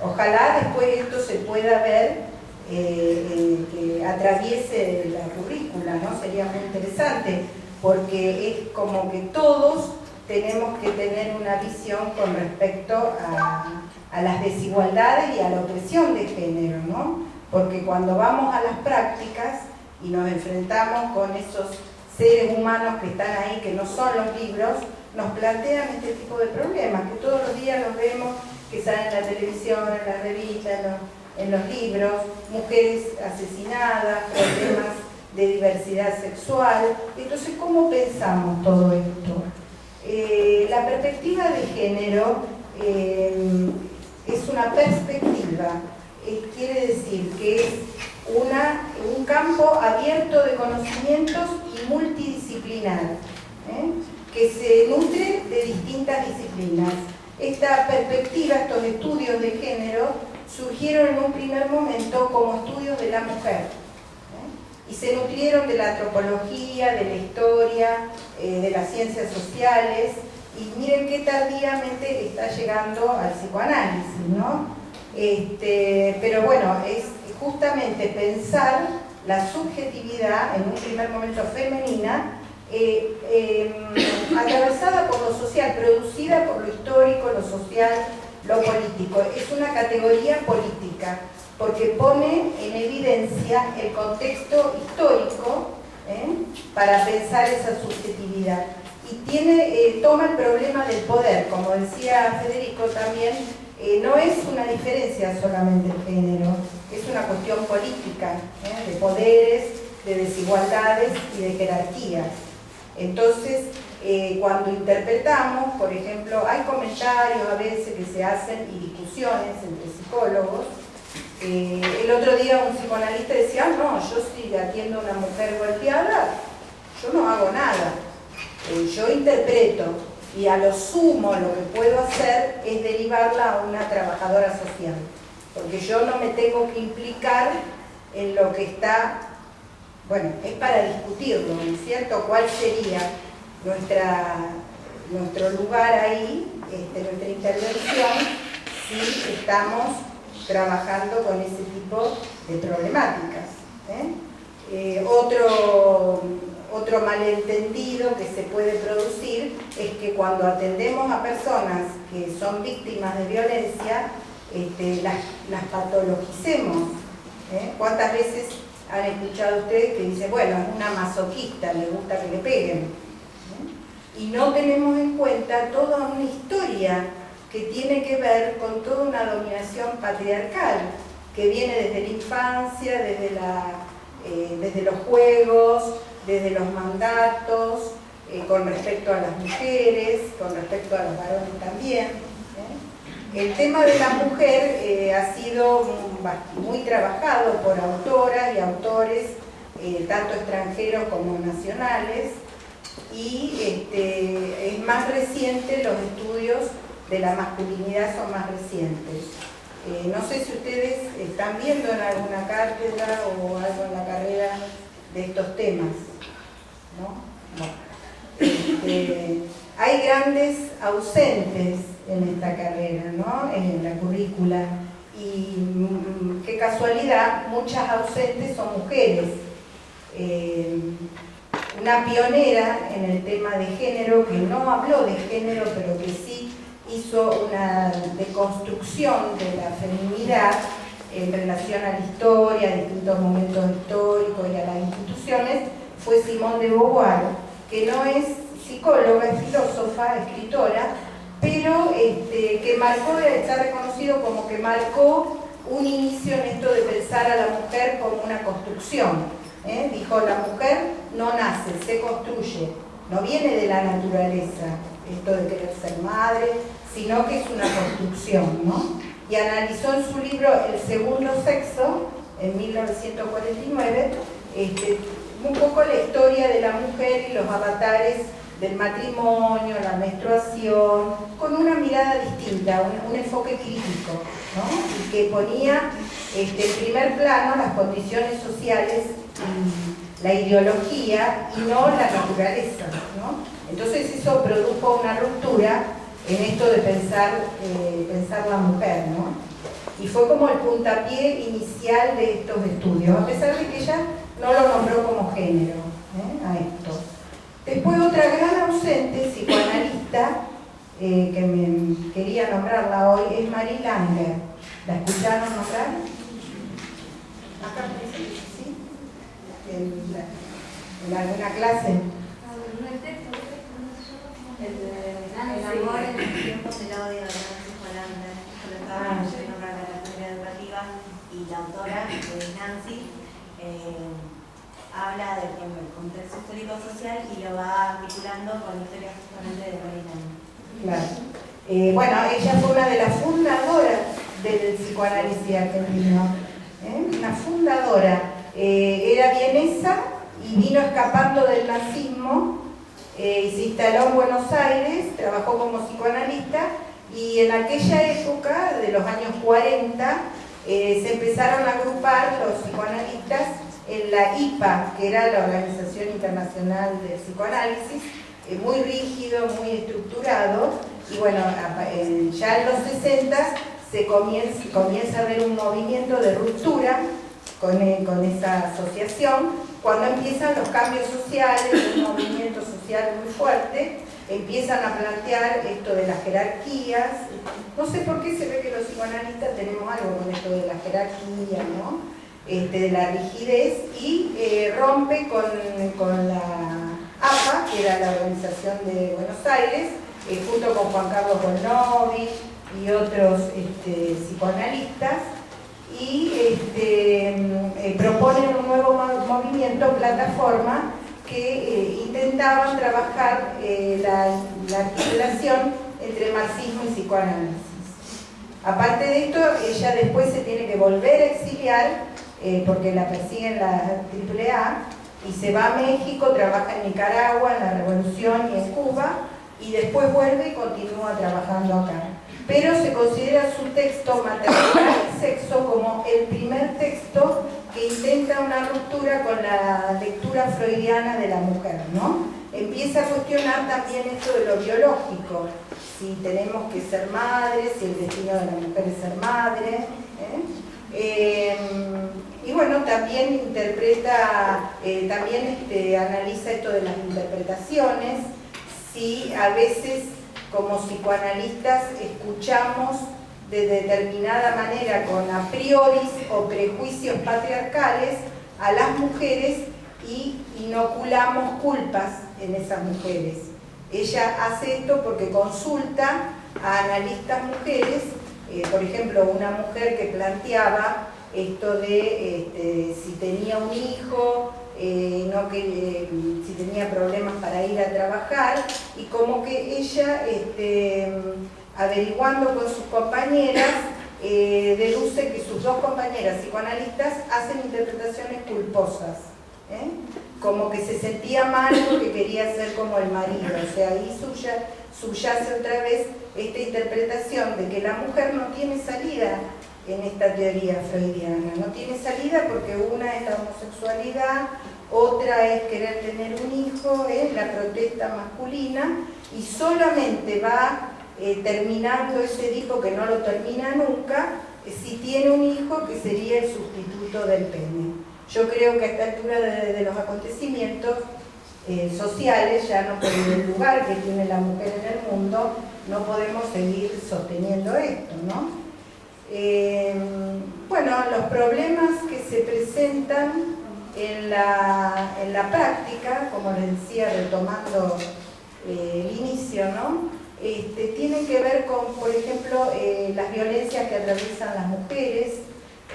ojalá después esto se pueda ver, que atraviese la currícula, ¿no? Sería muy interesante, porque es como que todos tenemos que tener una visión con respecto a las desigualdades y a la opresión de género, ¿no? Porque cuando vamos a las prácticas y nos enfrentamos con esos seres humanos que están ahí, que no son los libros, nos plantean este tipo de problemas, que todos los días los vemos, que salen en la televisión, en la revista, en los libros, mujeres asesinadas, problemas de diversidad sexual. Entonces, ¿cómo pensamos todo esto? La perspectiva de género es una perspectiva, quiere decir que es un campo abierto de conocimientos y multidisciplinar, que se nutre de distintas disciplinas. Esta perspectiva, estos estudios de género, surgieron en un primer momento como estudios de la mujer, y se nutrieron de la antropología, de la historia, de las ciencias sociales, y miren qué tardíamente está llegando al psicoanálisis, ¿no? Pero bueno, es justamente pensar la subjetividad en un primer momento femenina, atravesada por lo social, producida por lo histórico, lo social, lo político. Es una categoría política, porque pone en evidencia el contexto histórico para pensar esa subjetividad. Y toma el problema del poder, como decía Federico también, no es una diferencia solamente el género, es una cuestión política, de poderes, de desigualdades y de jerarquías. Entonces, cuando interpretamos, por ejemplo, hay comentarios a veces que se hacen y discusiones entre psicólogos. El otro día un psicoanalista decía, no, yo si atiendo a una mujer golpeada, yo no hago nada. Yo interpreto y a lo sumo lo que puedo hacer es derivarla a una trabajadora social. Porque yo no me tengo que implicar en lo que está, bueno, es para discutirlo, ¿no es cierto? ¿Cuál sería nuestro lugar ahí, nuestra intervención, si estamos trabajando con ese tipo de problemáticas? Otro malentendido que se puede producir es que cuando atendemos a personas que son víctimas de violencia, las patologicemos. ¿Cuántas veces han escuchado ustedes que dicen, bueno, es una masoquista, le gusta que le peguen? Y no tenemos en cuenta toda una historia que tiene que ver con toda una dominación patriarcal, que viene desde la infancia, desde los juegos, desde los mandatos, con respecto a las mujeres, con respecto a los varones también. El tema de la mujer ha sido muy trabajado por autoras y autores, tanto extranjeros como nacionales, y es más reciente, los estudios de la masculinidad son más recientes. No sé si ustedes están viendo en alguna cátedra o algo en la carrera de estos temas, ¿no? Hay grandes ausentes en esta carrera, ¿no? En la currícula, y qué casualidad, muchas ausentes son mujeres. Una pionera en el tema de género, que no habló de género, pero que sí hizo una deconstrucción de la feminidad en relación a la historia, a distintos momentos históricos y a las instituciones, fue Simone de Beauvoir, que no es psicóloga, es filósofa, escritora, pero que marcó, está reconocido como que marcó un inicio en esto de pensar a la mujer como una construcción. Dijo, la mujer no nace, se construye, no viene de la naturaleza, esto de querer ser madre, sino que es una construcción, ¿no? Y analizó en su libro El segundo sexo, en 1949, un poco la historia de la mujer y los avatares del matrimonio, la menstruación, con una mirada distinta, un enfoque crítico, ¿no? Y que ponía en primer plano las condiciones sociales y la ideología y no la naturaleza, ¿no? Entonces eso produjo una ruptura en esto de pensar la mujer, ¿no? Y fue como el puntapié inicial de estos estudios, a pesar de que ella no lo nombró como género, a esto. Después otra gran ausente psicoanalista, que me quería nombrarla hoy, es Marie Langer. ¿La escucharon nombrar? Acá, ¿sí? ¿En alguna clase? El amor en los tiempos del odio de Nancy Hollander, lo estaba leyendo para la carrera educativa, y la autora Nancy habla del contexto histórico-social y lo va articulando con la historia justamente de Marilyn. Claro. Bueno, ella fue una de las fundadoras del psicoanálisis argentino, una fundadora. Era vienesa y vino escapando del nazismo. Y se instaló en Buenos Aires, trabajó como psicoanalista, y en aquella época, de los años 40, se empezaron a agrupar los psicoanalistas en la IPA, que era la Organización Internacional del Psicoanálisis, muy rígido, muy estructurado, y bueno, ya en los 60 se comienza a ver un movimiento de ruptura con esa asociación. Cuando empiezan los cambios sociales, un movimiento social muy fuerte, empiezan a plantear esto de las jerarquías. No sé por qué se ve que los psicoanalistas tenemos algo con esto de la jerarquía, ¿no? De la rigidez, y rompe con la APA, que era la Organización de Buenos Aires, junto con Juan Carlos Bolnovi y otros psicoanalistas, y proponen un nuevo movimiento, plataforma, que intentaban trabajar la articulación entre marxismo y psicoanálisis. Aparte de esto, ella después se tiene que volver a exiliar porque la persiguen la AAA y se va a México, trabaja en Nicaragua, en la Revolución y en Cuba, y después vuelve y continúa trabajando acá. Pero se considera su texto Maternidad y Sexo como el primer texto que intenta una ruptura con la lectura freudiana de la mujer, ¿no? Empieza a cuestionar también esto de lo biológico, si tenemos que ser madres, si el destino de la mujer es ser madre, y bueno, también interpreta, analiza esto de las interpretaciones, si a veces como psicoanalistas escuchamos de determinada manera con a priori o prejuicios patriarcales a las mujeres y inoculamos culpas en esas mujeres. Ella hace esto porque consulta a analistas mujeres, por ejemplo, una mujer que planteaba esto de si tenía un hijo, si tenía problemas para ir a trabajar, y como que ella, averiguando con sus compañeras, deduce que sus dos compañeras psicoanalistas hacen interpretaciones culposas, como que se sentía mal porque quería ser como el marido. O sea, ahí subyace otra vez esta interpretación de que la mujer no tiene salida en esta teoría freudiana, no tiene salida porque una es la homosexualidad, otra es querer tener un hijo, la protesta masculina, y solamente va terminando ese hijo, que no lo termina nunca, si tiene un hijo que sería el sustituto del pene. Yo creo que a esta altura de los acontecimientos sociales, ya no por el lugar que tiene la mujer en el mundo, no podemos seguir sosteniendo esto, ¿no? Bueno, los problemas que se presentan en la práctica, como les decía, retomando el inicio, ¿no? Tienen que ver con, por ejemplo, las violencias que atraviesan las mujeres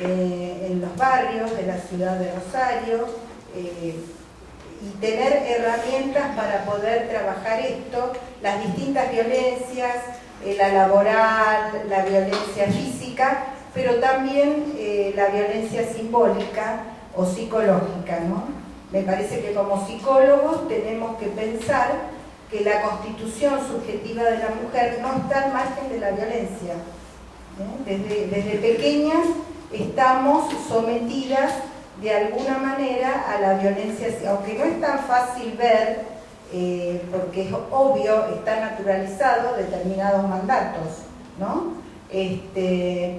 en los barrios de la ciudad de Rosario, y tener herramientas para poder trabajar esto, las distintas violencias, la laboral, la violencia física, pero también la violencia simbólica o psicológica, ¿no? Me parece que como psicólogos tenemos que pensar que la constitución subjetiva de la mujer no está al margen de la violencia. Desde pequeñas estamos sometidas de alguna manera a la violencia, aunque no es tan fácil ver, porque es obvio, está naturalizado determinados mandatos, ¿no?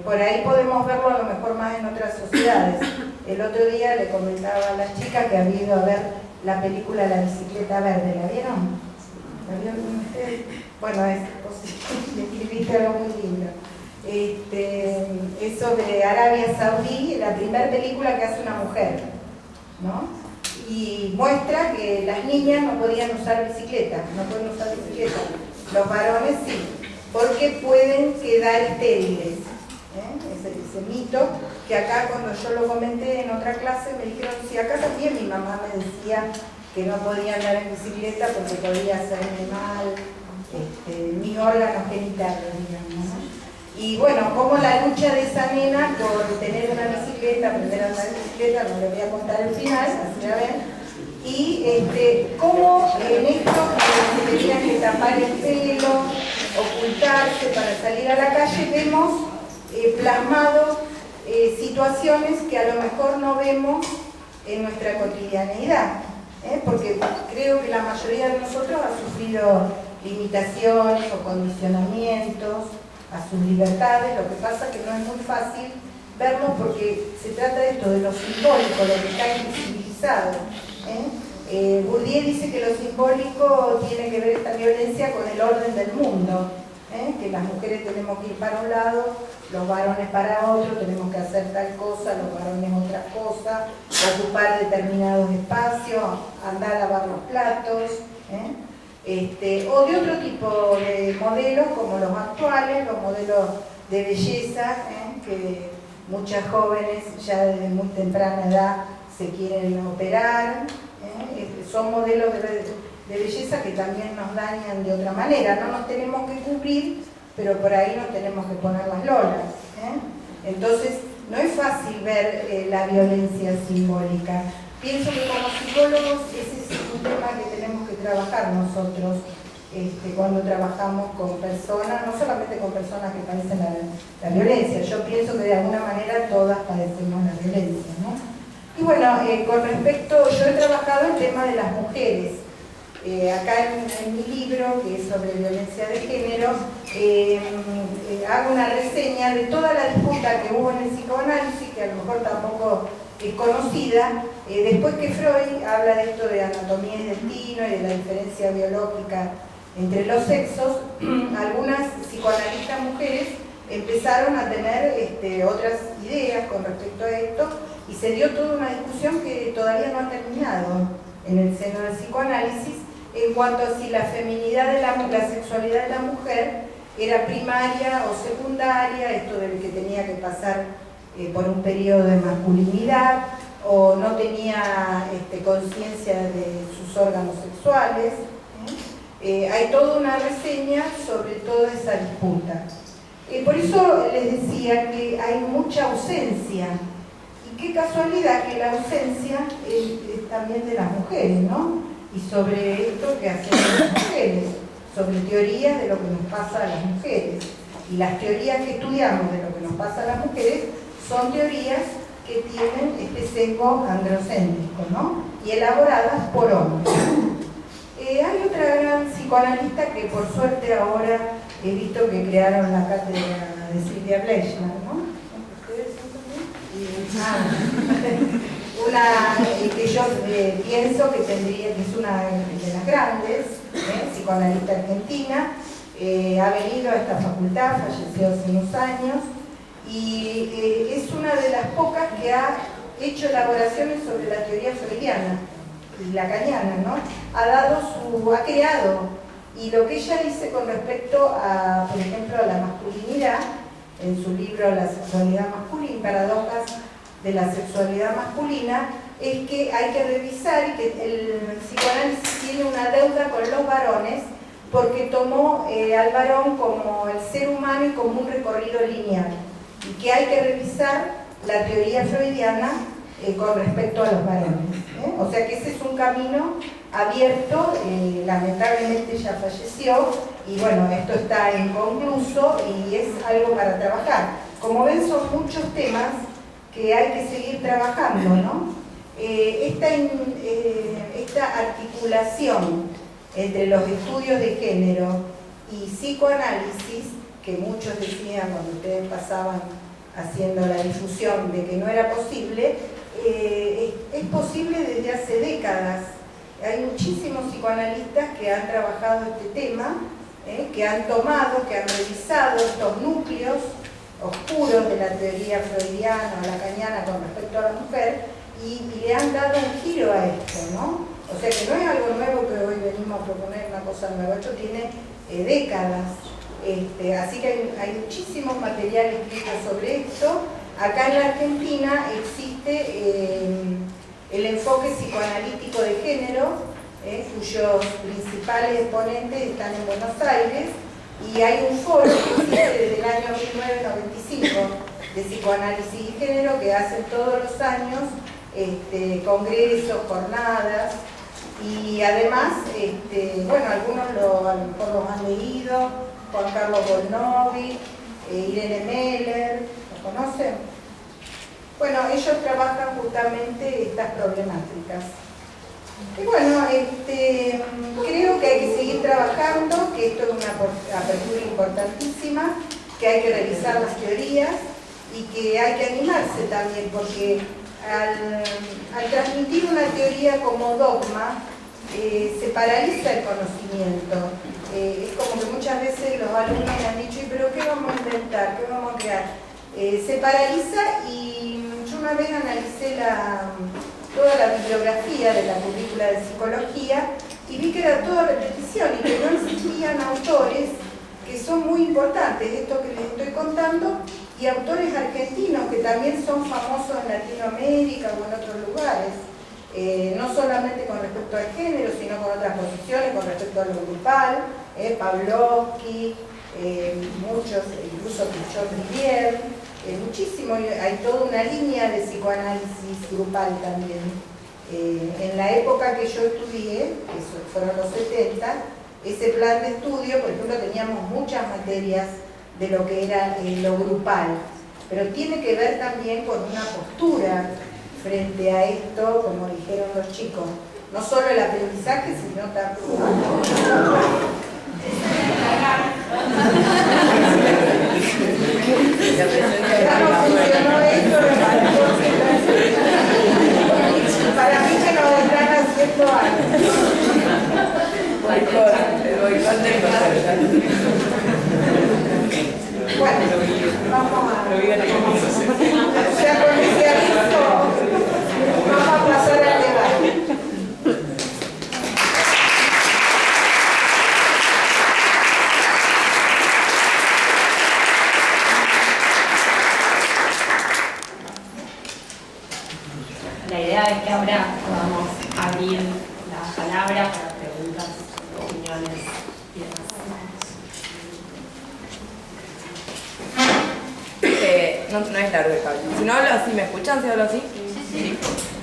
Por ahí podemos verlo a lo mejor más en otras sociedades. El otro día le comentaba a las chicas que había ido a ver la película La bicicleta verde, ¿la vieron? ¿La vieron ustedes? Bueno, escribiste algo muy lindo. Es sobre Arabia Saudí, la primera película que hace una mujer, ¿no? Y muestra que las niñas no podían usar bicicleta, no pueden usar bicicleta, los varones sí, porque pueden quedar estériles. Ese mito que acá, cuando yo lo comenté en otra clase, me dijeron, sí, acá también mi mamá me decía que no podía andar en bicicleta porque podía hacerme mal mis órganos genitales, digamos, ¿no? Y bueno, como la lucha de esa nena por tener una bicicleta, aprender a andar en bicicleta, no le voy a contar el final, así la ven, y cómo en esto se tenían que tapar el pelo, ocultarse para salir a la calle, vemos plasmado situaciones que a lo mejor no vemos en nuestra cotidianeidad, porque creo que la mayoría de nosotros ha sufrido limitaciones o condicionamientos a sus libertades. Lo que pasa es que no es muy fácil verlo porque se trata de esto, de lo simbólico, lo que está invisibilizado. Bourdieu dice que lo simbólico tiene que ver esta violencia con el orden del mundo, que las mujeres tenemos que ir para un lado, los varones para otro, tenemos que hacer tal cosa, los varones otra cosa, ocupar determinados espacios, andar a lavar los platos, o de otro tipo de modelos como los actuales, los modelos de belleza, que muchas jóvenes ya desde muy temprana edad se quieren operar, son modelos de belleza que también nos dañan de otra manera, no nos tenemos que cubrir, pero por ahí nos tenemos que poner las lolas. Entonces, no es fácil ver la violencia simbólica. Pienso que como psicólogos ese es un tema que tenemos que trabajar nosotros cuando trabajamos con personas, no solamente con personas que padecen la violencia. Yo pienso que de alguna manera todas padecemos la violencia, ¿no? Y bueno, con respecto, yo he trabajado el tema de las mujeres. Acá en mi libro, que es sobre violencia de género, hago una reseña de toda la disputa que hubo en el psicoanálisis, que a lo mejor tampoco es conocida, después que Freud habla de esto de anatomía y destino y de la diferencia biológica entre los sexos, algunas psicoanalistas mujeres empezaron a tener otras ideas con respecto a esto y se dio toda una discusión que todavía no ha terminado en el seno del psicoanálisis en cuanto a si la feminidad de la sexualidad de la mujer era primaria o secundaria, esto de que tenía que pasar por un periodo de masculinidad o no tenía conciencia de sus órganos sexuales. Hay toda una reseña sobre toda esa disputa. Por eso les decía que hay mucha ausencia. Y qué casualidad que la ausencia es también de las mujeres, ¿no? Y sobre esto que hacen las mujeres, sobre teorías de lo que nos pasa a las mujeres. Y las teorías que estudiamos de lo que nos pasa a las mujeres son teorías que tienen este sesgo androcéntrico, ¿no? Y elaboradas por hombres. Hay otra gran psicoanalista que por suerte ahora he visto que crearon la cátedra de Silvia Bleichmann, ¿no? ¿Ustedes son también? Una que yo pienso que tendría, que es una de las grandes, psicoanalista argentina, ha venido a esta facultad, falleció hace unos años, y es una de las pocas que ha hecho elaboraciones sobre la teoría freudiana y lacaniana, ¿no? Ha creado, y lo que ella dice con respecto a, por ejemplo, a la masculinidad, en su libro La sexualidad masculina, paradojas de la sexualidad masculina, es que hay que revisar y que el psicoanálisis tiene una deuda con los varones porque tomó al varón como el ser humano y como un recorrido lineal, y que hay que revisar la teoría freudiana con respecto a los varones. O sea que ese es un camino abierto, lamentablemente ya falleció, y bueno, esto está inconcluso y es algo para trabajar. Como ven, son muchos temas que hay que seguir trabajando, ¿no? Esta articulación entre los estudios de género y psicoanálisis, que muchos decían cuando ustedes pasaban haciendo la difusión de que no era posible, es posible desde hace décadas. Hay muchísimos psicoanalistas que han trabajado este tema, que han tomado, que han revisado estos núcleos oscuros de la teoría freudiana o lacaniana con respecto a la mujer y le han dado un giro a esto, ¿no? O sea que no es algo nuevo que hoy venimos a proponer una cosa nueva, esto tiene décadas. Así que hay muchísimos materiales escritos sobre esto. Acá en la Argentina existe el enfoque psicoanalítico de género, cuyos principales exponentes están en Buenos Aires, y hay un foro que existe desde el año 1995 de psicoanálisis y género que hacen todos los años congresos, jornadas, y además, bueno, algunos a lo mejor los han leído, Juan Carlos Bolnovi, Irene Meller, ¿lo conocen? Bueno, ellos trabajan justamente estas problemáticas. Y bueno, creo que hay que seguir trabajando, que esto es una apertura importantísima, que hay que revisar las teorías y que hay que animarse también, porque al transmitir una teoría como dogma, se paraliza el conocimiento. Es como que muchas veces los alumnos me han dicho, ¿pero qué vamos a inventar? ¿Qué vamos a crear? Se paraliza, y yo una vez analicé toda la bibliografía de la currícula de psicología y vi que era toda repetición y que no existían autores que son muy importantes. Esto que les estoy contando y autores argentinos que también son famosos en Latinoamérica o en otros lugares, no solamente con respecto al género, sino con otras posiciones, con respecto a lo grupal, Pavlovsky, muchos, incluso Pichot-Rivière, muchísimo, hay toda una línea de psicoanálisis grupal también. En la época que yo estudié, que fueron los 70, ese plan de estudio, por ejemplo, teníamos muchas materias de lo que era lo grupal, pero tiene que ver también con una postura frente a esto, como dijeron los chicos, no solo el aprendizaje, sino también... Ya no funcionó esto, para mí que nos están haciendo algo. Bueno, vamos a... O sea, con ese aviso vamos a pasar al debate. La idea es que ahora podamos abrir la palabra para preguntas, opiniones y demás. No es largo el cable. Si no hablo así, ¿me escuchan si hablo así? Sí.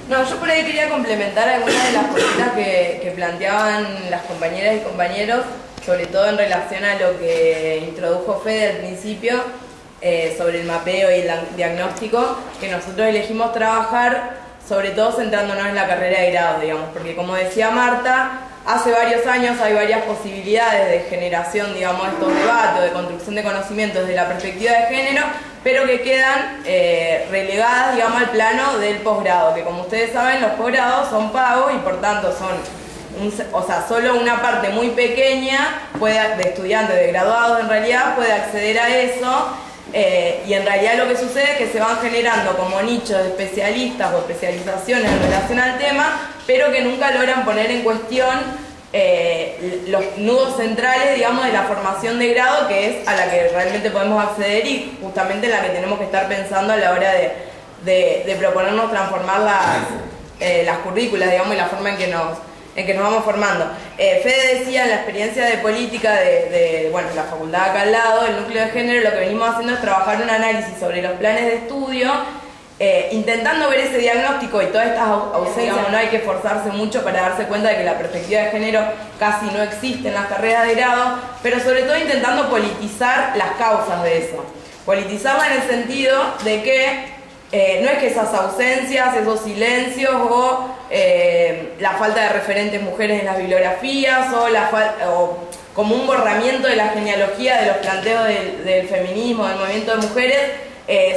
No, yo por ahí quería complementar algunas de las cositas que planteaban las compañeras y compañeros, sobre todo en relación a lo que introdujo Fede al principio, sobre el mapeo y el diagnóstico, que nosotros elegimos trabajar, sobre todo centrándonos en la carrera de grado, digamos, porque como decía Marta, hace varios años hay varias posibilidades de generación, digamos, de estos debates, de construcción de conocimientos desde la perspectiva de género, pero que quedan relegadas, digamos, al plano del posgrado, que como ustedes saben, los posgrados son pagos y por tanto son, solo una parte muy pequeña de estudiantes, de graduados en realidad, puede acceder a eso. Y en realidad lo que sucede es que se van generando como nichos de especialistas o especializaciones en relación al tema, pero que nunca logran poner en cuestión los nudos centrales, digamos, de la formación de grado, que es a la que realmente podemos acceder y justamente en la que tenemos que estar pensando a la hora de proponernos transformar las currículas, digamos, y la forma en que nos vamos formando. Fede decía en la experiencia de política de la facultad acá al lado, el núcleo de género, lo que venimos haciendo es trabajar un análisis sobre los planes de estudio, intentando ver ese diagnóstico y todas estas ausencias. No hay que esforzarse mucho para darse cuenta de que la perspectiva de género casi no existe en las carreras de grado, pero sobre todo intentando politizar las causas de eso. Politizarla en el sentido de que no es que esas ausencias, esos silencios o la falta de referentes mujeres en las bibliografías o como un borramiento de la genealogía de los planteos del feminismo, del movimiento de mujeres,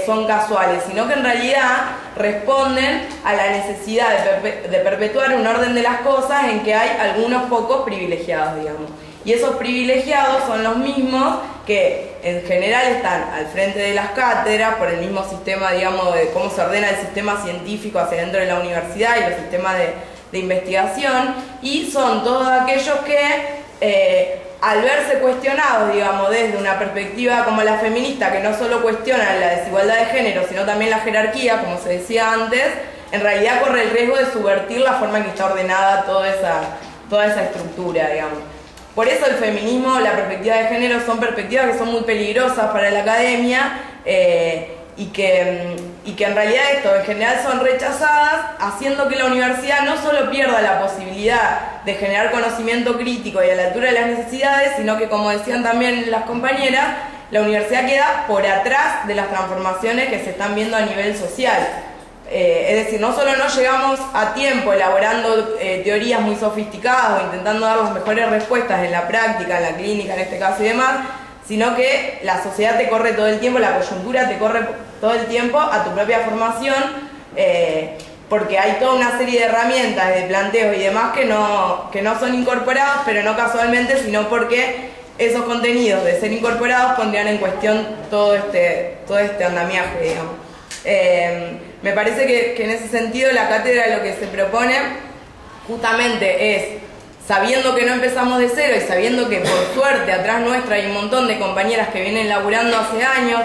son casuales, sino que en realidad responden a la necesidad de perpetuar un orden de las cosas en que hay algunos pocos privilegiados, digamos. Y esos privilegiados son los mismos que en general están al frente de las cátedras por el mismo sistema, digamos, de cómo se ordena el sistema científico hacia dentro de la universidad y los sistemas de investigación, y son todos aquellos que al verse cuestionados, digamos, desde una perspectiva como la feminista, que no solo cuestiona la desigualdad de género, sino también la jerarquía, como se decía antes, en realidad corre el riesgo de subvertir la forma en que está ordenada toda esa estructura, digamos. Por eso el feminismo, la perspectiva de género son perspectivas que son muy peligrosas para la academia y que en realidad esto en general son rechazadas, haciendo que la universidad no solo pierda la posibilidad de generar conocimiento crítico y a la altura de las necesidades, sino que, como decían también las compañeras, la universidad queda por atrás de las transformaciones que se están viendo a nivel social. Es decir, no solo no llegamos a tiempo elaborando teorías muy sofisticadas o intentando dar las mejores respuestas en la práctica, en la clínica en este caso y demás, sino que la sociedad te corre todo el tiempo, la coyuntura te corre todo el tiempo a tu propia formación, porque hay toda una serie de herramientas, de planteos y demás que no son incorporados, pero no casualmente, sino porque esos contenidos de ser incorporados pondrían en cuestión todo este andamiaje, digamos. Me parece que en ese sentido la cátedra lo que se propone justamente es, sabiendo que no empezamos de cero y sabiendo que por suerte atrás nuestra hay un montón de compañeras que vienen laburando hace años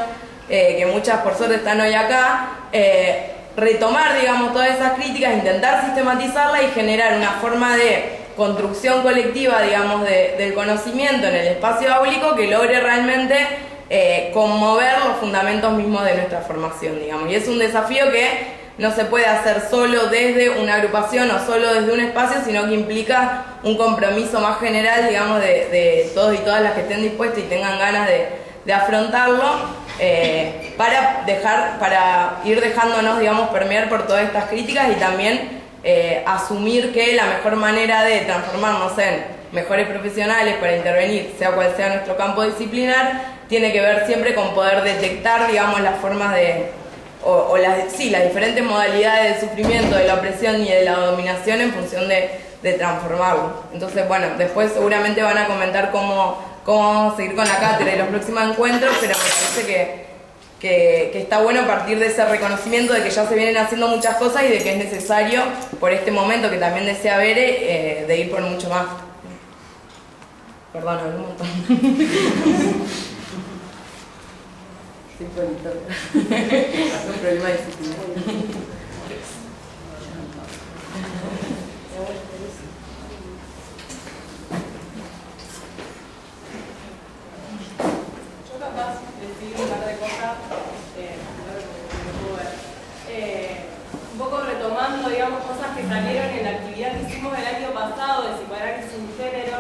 que muchas por suerte están hoy acá, retomar, digamos, todas esas críticas, intentar sistematizarlas y generar una forma de construcción colectiva, digamos, del conocimiento en el espacio áulico que logre realmente conmover los fundamentos mismos de nuestra formación, digamos. Y es un desafío que no se puede hacer solo desde una agrupación o solo desde un espacio, sino que implica un compromiso más general, digamos, de todos y todas las que estén dispuestos y tengan ganas de afrontarlo, para ir dejándonos, digamos, permear por todas estas críticas y también asumir que la mejor manera de transformarnos en mejores profesionales para intervenir, sea cual sea nuestro campo disciplinar, tiene que ver siempre con poder detectar, digamos, las formas las diferentes modalidades del sufrimiento, de la opresión y de la dominación en función de transformarlo. Entonces, bueno, después seguramente van a comentar cómo vamos a seguir con la cátedra y los próximos encuentros, pero me parece que está bueno partir de ese reconocimiento de que ya se vienen haciendo muchas cosas y de que es necesario, por este momento que también desea Bere, de ir por mucho más. Perdón, hablé un montón. Sí, fue un problema de disciplina. Yo capaz decidí un par de cosas, un poco retomando, digamos, cosas que salieron en la actividad que hicimos el año pasado de psicoanálisis sin género,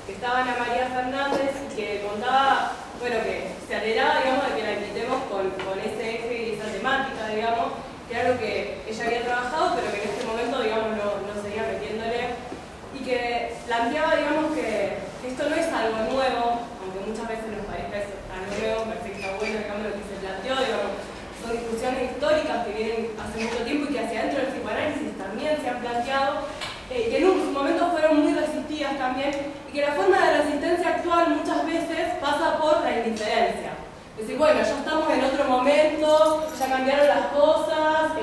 que estaba Ana María Fernández y que contaba, bueno, que se alegraba, digamos, de que la invitemos con ese eje y esa temática, digamos, que era algo que ella había trabajado, pero que en este momento, digamos, no seguía metiéndole, y que planteaba, digamos, que esto no es algo nuevo, aunque muchas veces nos parezca algo nuevo, me parece que está bueno, digamos, lo que se planteó, digamos, son discusiones históricas que vienen hace mucho tiempo y que hacia dentro del psicoanálisis también se han planteado, que en un momento fueron muy resistidas también, y que la forma de resistencia actual muchas veces pasa por la indiferencia. Es decir, bueno, ya estamos en otro momento, ya cambiaron las cosas,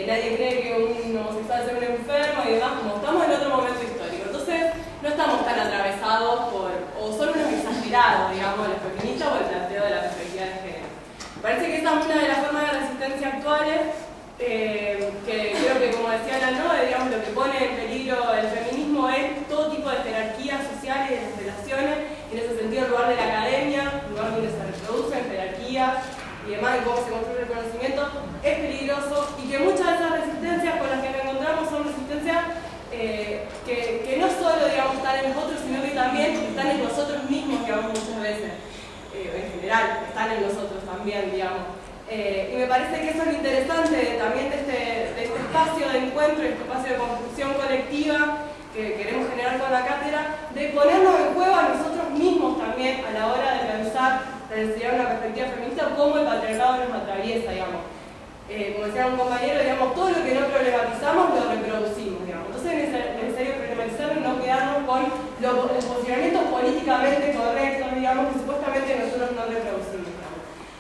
nadie cree que un homosexual sea un enfermo y demás, como estamos en otro momento histórico. Entonces, no estamos tan atravesados o son unos exagerados, digamos, los feministas o el planteo de la perspectiva de género. Me parece que esa es una de las formas de resistencia actuales, que creo que, como decía la Noe, digamos, lo que pone en peligro el feminismo es todo tipo de jerarquías sociales y de las relaciones, y en ese sentido el lugar de la academia, el lugar donde se reproducen jerarquías y demás, y cómo se construye el conocimiento, es peligroso, y que muchas de esas resistencias con las que nos encontramos son resistencias que no solo, digamos, están en nosotros, sino que también están en nosotros mismos, digamos, muchas veces, en general, están en nosotros también, digamos. Y me parece que eso es lo interesante también de este espacio de encuentro, este espacio de construcción colectiva que queremos generar con la cátedra, de ponernos en juego a nosotros mismos también a la hora de pensar, de desarrollar una perspectiva feminista, cómo el patriarcado nos atraviesa, digamos. Como decía un compañero, digamos, todo lo que no problematizamos lo reproducimos, digamos. Entonces es necesario problematizarlo y no quedarnos con los posicionamientos políticamente correctos, digamos, que supuestamente nosotros no reproducimos.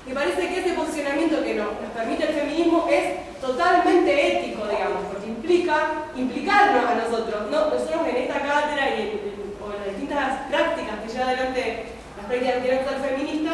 Me parece que ese posicionamiento que nos permite el feminismo es totalmente ético, digamos, porque implicarnos a nosotros. Nosotros en esta cátedra o en las distintas prácticas que lleva adelante las prácticas de actividad sexual feminista,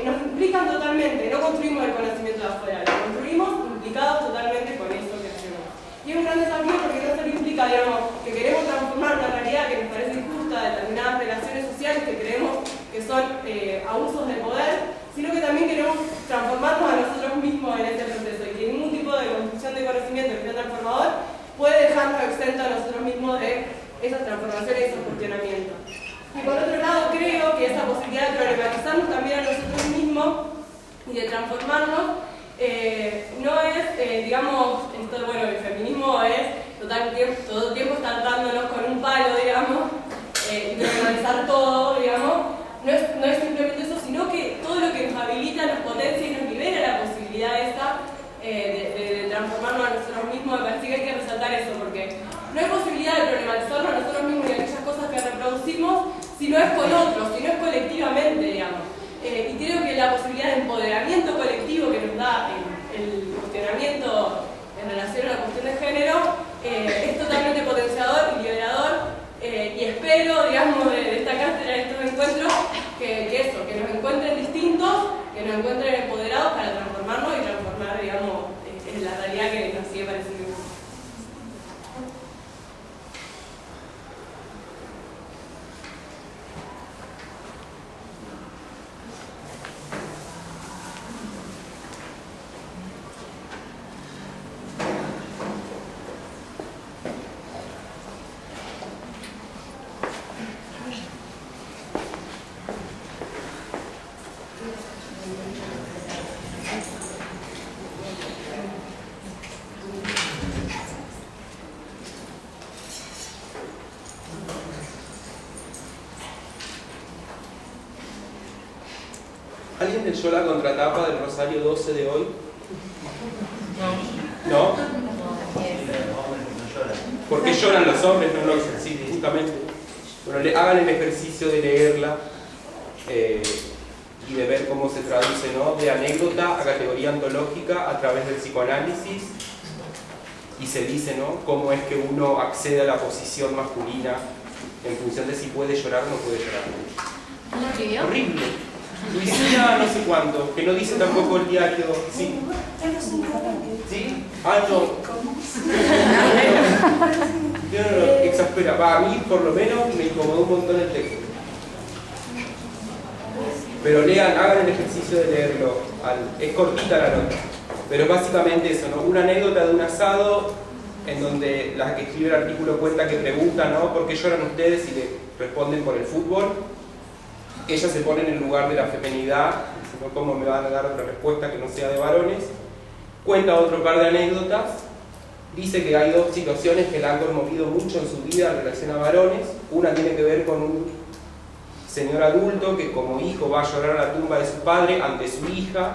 nos implican totalmente, no construimos el conocimiento de afuera, lo construimos implicados totalmente con eso que hacemos. Y es un gran desafío porque no solo implica, digamos, que queremos transformar una realidad que nos parece injusta, determinadas relaciones sociales que creemos que son abusos de poder, sino que también queremos transformarnos a nosotros mismos en este proceso y que ningún tipo de construcción de conocimiento que sea transformador puede dejarnos exentos a nosotros mismos de esas transformaciones y esos cuestionamientos. Y por otro lado, creo que esa posibilidad de problematizarnos también a nosotros mismos y de transformarnos no es, digamos, bueno, el feminismo es todo el tiempo estar dándonos con un palo, digamos, y problematizar todo, digamos. No es simplemente eso, sino que todo lo que nos habilita, nos potencia y nos libera la posibilidad esa de transformarnos a nosotros mismos. Me parece que hay que resaltar eso, porque no hay posibilidad de problematizarnos a nosotros mismos y aquellas cosas que reproducimos si no es con otros, si no es colectivamente, digamos. Y creo que la posibilidad de empoderamiento colectivo que nos da el cuestionamiento en relación a la cuestión de género es totalmente potenciador y liberador, y espero, digamos, de esta cátedra, de estos encuentro que nos encuentren distintos, que nos encuentren empoderados para transformarnos y transformar, digamos, en la realidad que nos sigue pareciendo. ¿Alguien leyó la contratapa del Rosario 12 de hoy? ¿No? ¿Por qué lloran los hombres? No lo dicen, sí, justamente. Bueno, hagan el ejercicio de leerla y de ver cómo se traduce, ¿no? De anécdota a categoría ontológica a través del psicoanálisis. Y se dice, ¿no? Cómo es que uno accede a la posición masculina en función de si puede llorar o no puede llorar. ¿No escribió? Horrible. Luisina no sé cuánto, que no dice tampoco el diario. Sí. ¿Sí? Ah, no. Yo no lo exaspera. A mí, por lo menos, me incomodó un montón el texto. Pero lean, hagan el ejercicio de leerlo. Es cortita la nota. Pero básicamente eso, ¿no? Una anécdota de un asado en donde la que escribe el artículo cuenta que pregunta, ¿no? ¿Por qué lloran ustedes? Y le responden por el fútbol. Ella se pone en el lugar de la feminidad, ¿no? ¿Cómo me van a dar otra respuesta que no sea de varones? Cuenta otro par de anécdotas, dice que hay dos situaciones que la han conmovido mucho en su vida en relación a varones. Una tiene que ver con un señor adulto que como hijo va a llorar a la tumba de su padre ante su hija,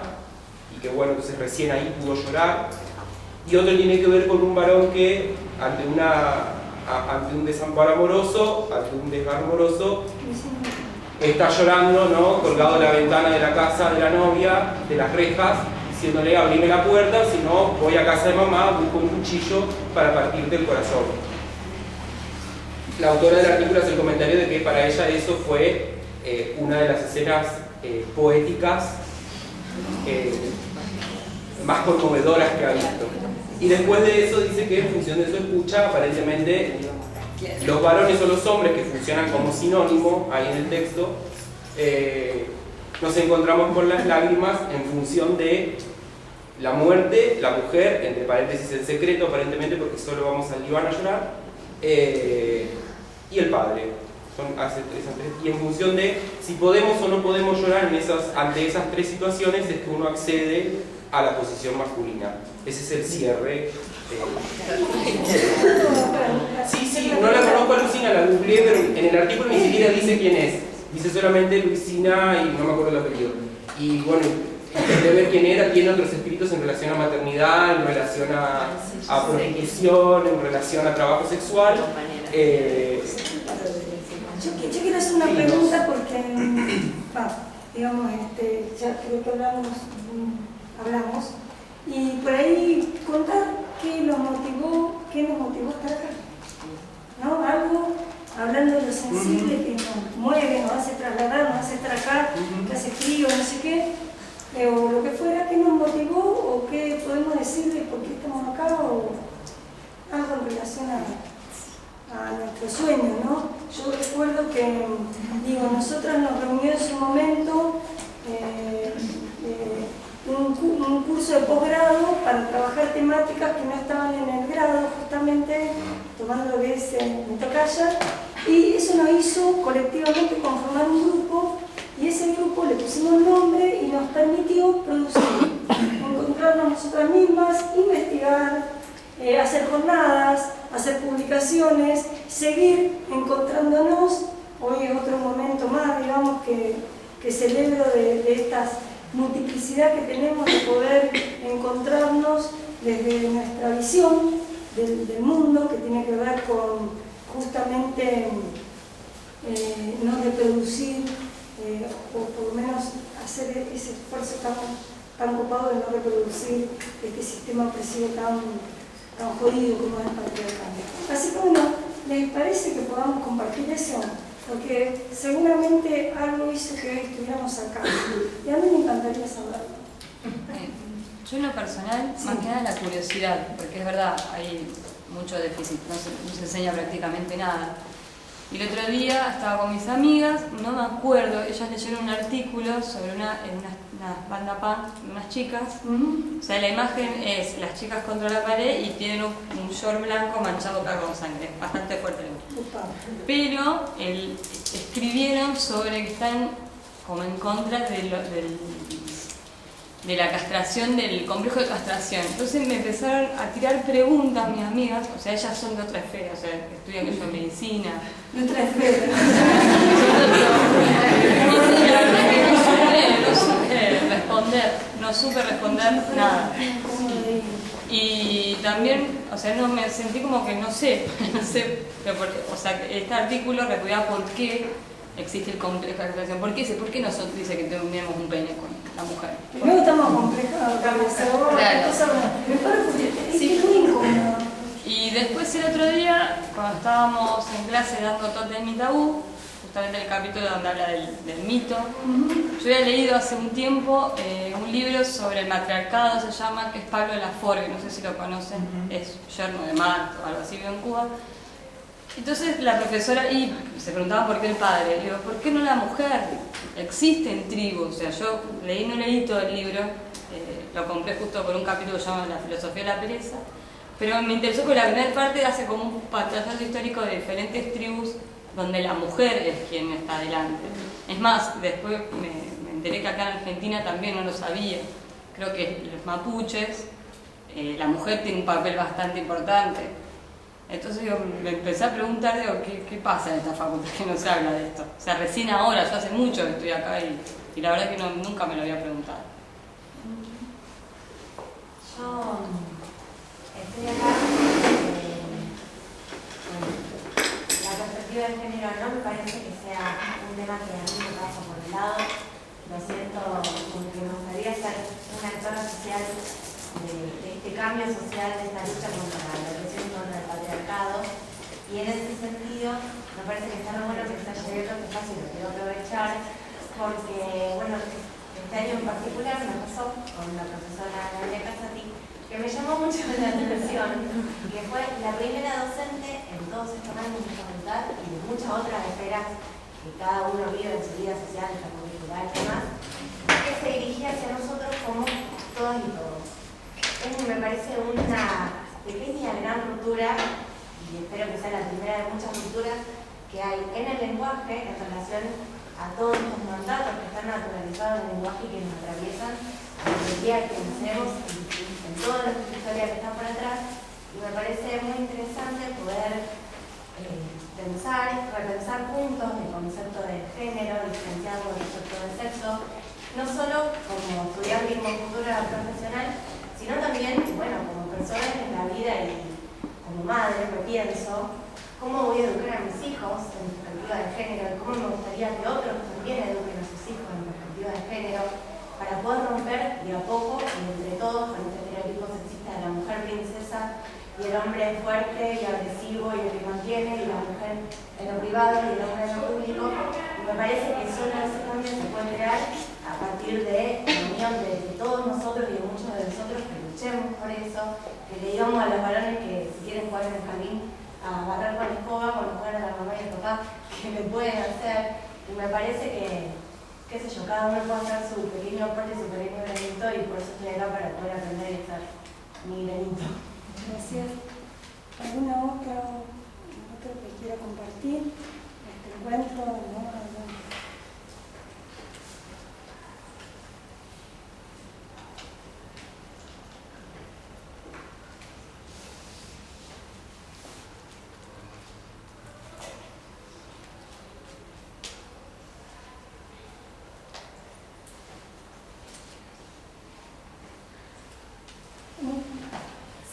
y que bueno, entonces recién ahí pudo llorar. Y otro tiene que ver con un varón que ante un desamparo amoroso, ante un desgarro amoroso, está llorando, ¿no? Colgado de la ventana de la casa de la novia, de las rejas, diciéndole abrime la puerta, si no voy a casa de mamá, busco un cuchillo para partirte el corazón. La autora del artículo hace el comentario de que para ella eso fue una de las escenas poéticas más conmovedoras que ha visto. Y después de eso dice que en función de su escucha, aparentemente los varones o los hombres, que funcionan como sinónimo ahí en el texto, nos encontramos con las lágrimas en función de la muerte, la mujer, entre paréntesis el secreto aparentemente porque solo vamos al diván a llorar, y el padre. Y en función de si podemos o no podemos llorar ante esas tres situaciones es que uno accede a la posición masculina. Ese es el cierre. Sí, no la conozco a Luisina, la googleé, pero en el artículo ni siquiera dice quién es. Dice solamente Luisina y no me acuerdo el apellido. Y bueno, intenté ver quién era, tiene otros escritos en relación a maternidad, en relación a prostitución, en relación a trabajo sexual. Yo quiero hacer una pregunta porque, digamos, ya creo que hablamos, y por ahí contar qué nos motivó a estar acá, ¿no? Algo, hablando de lo sensible que nos mueve, nos hace trasladar, nos hace estar acá, que hace frío, no sé qué, o lo que fuera, qué nos motivó, o qué podemos decirle por qué estamos acá, o algo en relación a nuestro sueño, ¿no? Yo recuerdo que, nosotras nos reunió en su momento un curso de posgrado para trabajar temáticas que no estaban en el grado, justamente tomando que es en Tocaya, y eso nos hizo colectivamente conformar un grupo, y ese grupo le pusimos nombre y nos permitió producir, encontrarnos nosotras mismas, investigar, hacer jornadas, hacer publicaciones, seguir encontrándonos. Hoy es otro momento más, digamos, que celebro de esta multiplicidad que tenemos de poder encontrarnos desde nuestra visión del mundo, que tiene que ver con justamente no reproducir, o por lo menos hacer ese esfuerzo tan copado de no reproducir este sistema opresivo tan jodido como es el patriarcado. Así que bueno, ¿les parece que podamos compartir eso? porque seguramente algo hizo que hoy estuviéramos acá. Y a mí me encantaría saberlo. Yo en lo personal, más que nada la curiosidad, porque es verdad, hay mucho déficit, no se enseña prácticamente nada. Y el otro día estaba con mis amigas, no me acuerdo, ellas leyeron un artículo sobre una banda punk, unas chicas. O sea, la imagen es las chicas contra la pared y tienen un short blanco manchado acá con sangre, bastante fuerte. Pero escribieron sobre que están como en contra de la castración, del complejo de castración. Entonces me empezaron a tirar preguntas mis amigas, o sea, ellas son de otra esfera, o sea, estudian que yo medicina. De otra esfera. No supe responder nada. Y también, o sea, no me sentí como que no sé, o sea, este artículo repudiaba por qué existe el complejo de castración. ¿Por qué nosotros dice que tenemos un pene con la mujer? Luego estamos complejos, Claro. Sí, es muy incómodo. Y después el otro día, cuando estábamos en clase dando Tótem y Tabú, justamente el capítulo donde habla del mito, yo había leído hace un tiempo un libro sobre el matriarcado, se llama, que es Pablo Laforgue, no sé si lo conocen, es yerno de Marx o algo así, vive en Cuba. Entonces la profesora, y se preguntaba por qué el padre, digo, ¿por qué no la mujer? Existen tribus, o sea, yo no leí todo el libro, lo compré justo por un capítulo que se llama La filosofía de la pereza, pero me interesó que la primera parte hace como un pantallazo histórico de diferentes tribus donde la mujer es quien está adelante. Es más, después me enteré que acá en Argentina también no lo sabía, creo que los mapuches, la mujer tiene un papel bastante importante. Entonces me empecé a preguntar, ¿qué pasa en esta facultad que no se habla de esto? O sea, recién ahora, yo hace mucho que estoy acá y la verdad que nunca me lo había preguntado. Yo estoy acá, la perspectiva de género no me parece que sea un tema que a mí me pasa por el lado. Lo siento como que me gustaría ser una actora social de este cambio social, de esta lucha contra la represión, contra el patriarcado. Y en ese sentido, me parece que está muy bueno que está llegando este espacio y lo quiero aprovechar, porque, bueno, este año en particular me pasó con la profesora Nadia Casati, que me llamó mucho la atención, que fue la primera docente en todos estos años de facultad y de muchas otras esferas que cada uno vive en su vida social, extracurricular y demás, que se dirigía hacia nosotros como todos y todos. Me parece una pequeña gran ruptura, y espero que sea la primera de muchas rupturas que hay en el lenguaje en relación a todos los mandatos que están naturalizados en el lenguaje y que nos atraviesan el día que nacemos y en toda nuestra historia que está por atrás. Y me parece muy interesante poder repensar juntos el concepto de género, diferenciado del concepto de sexo, no solo como estudiante y como futura profesional, sino también, bueno, como persona en la vida y como madre, me pienso, cómo voy a educar a mis hijos en perspectiva de género y cómo me gustaría que otros también eduquen a sus hijos en perspectiva de género, para poder romper de a poco y entre todos con este estereotipo sexista de la mujer princesa y el hombre fuerte y agresivo y el que mantiene, y la mujer en lo privado y el hombre en lo público. Y me parece que solo ese cambio se puede crear a partir de la unión de todos nosotros y de muchos de nosotros que luchemos por eso, que le digamos a los varones que si quieren jugar en el jardín a barrer con la escoba, cuando juegan a la mamá y al papá, que me pueden hacer. Y me parece que, qué sé yo, cada uno puede hacer su pequeño aporte, su pequeño granito, y por eso estoy acá para poder aprender y hacer mi granito. Gracias. ¿Alguna otra que quiera compartir este encuentro? ¿No?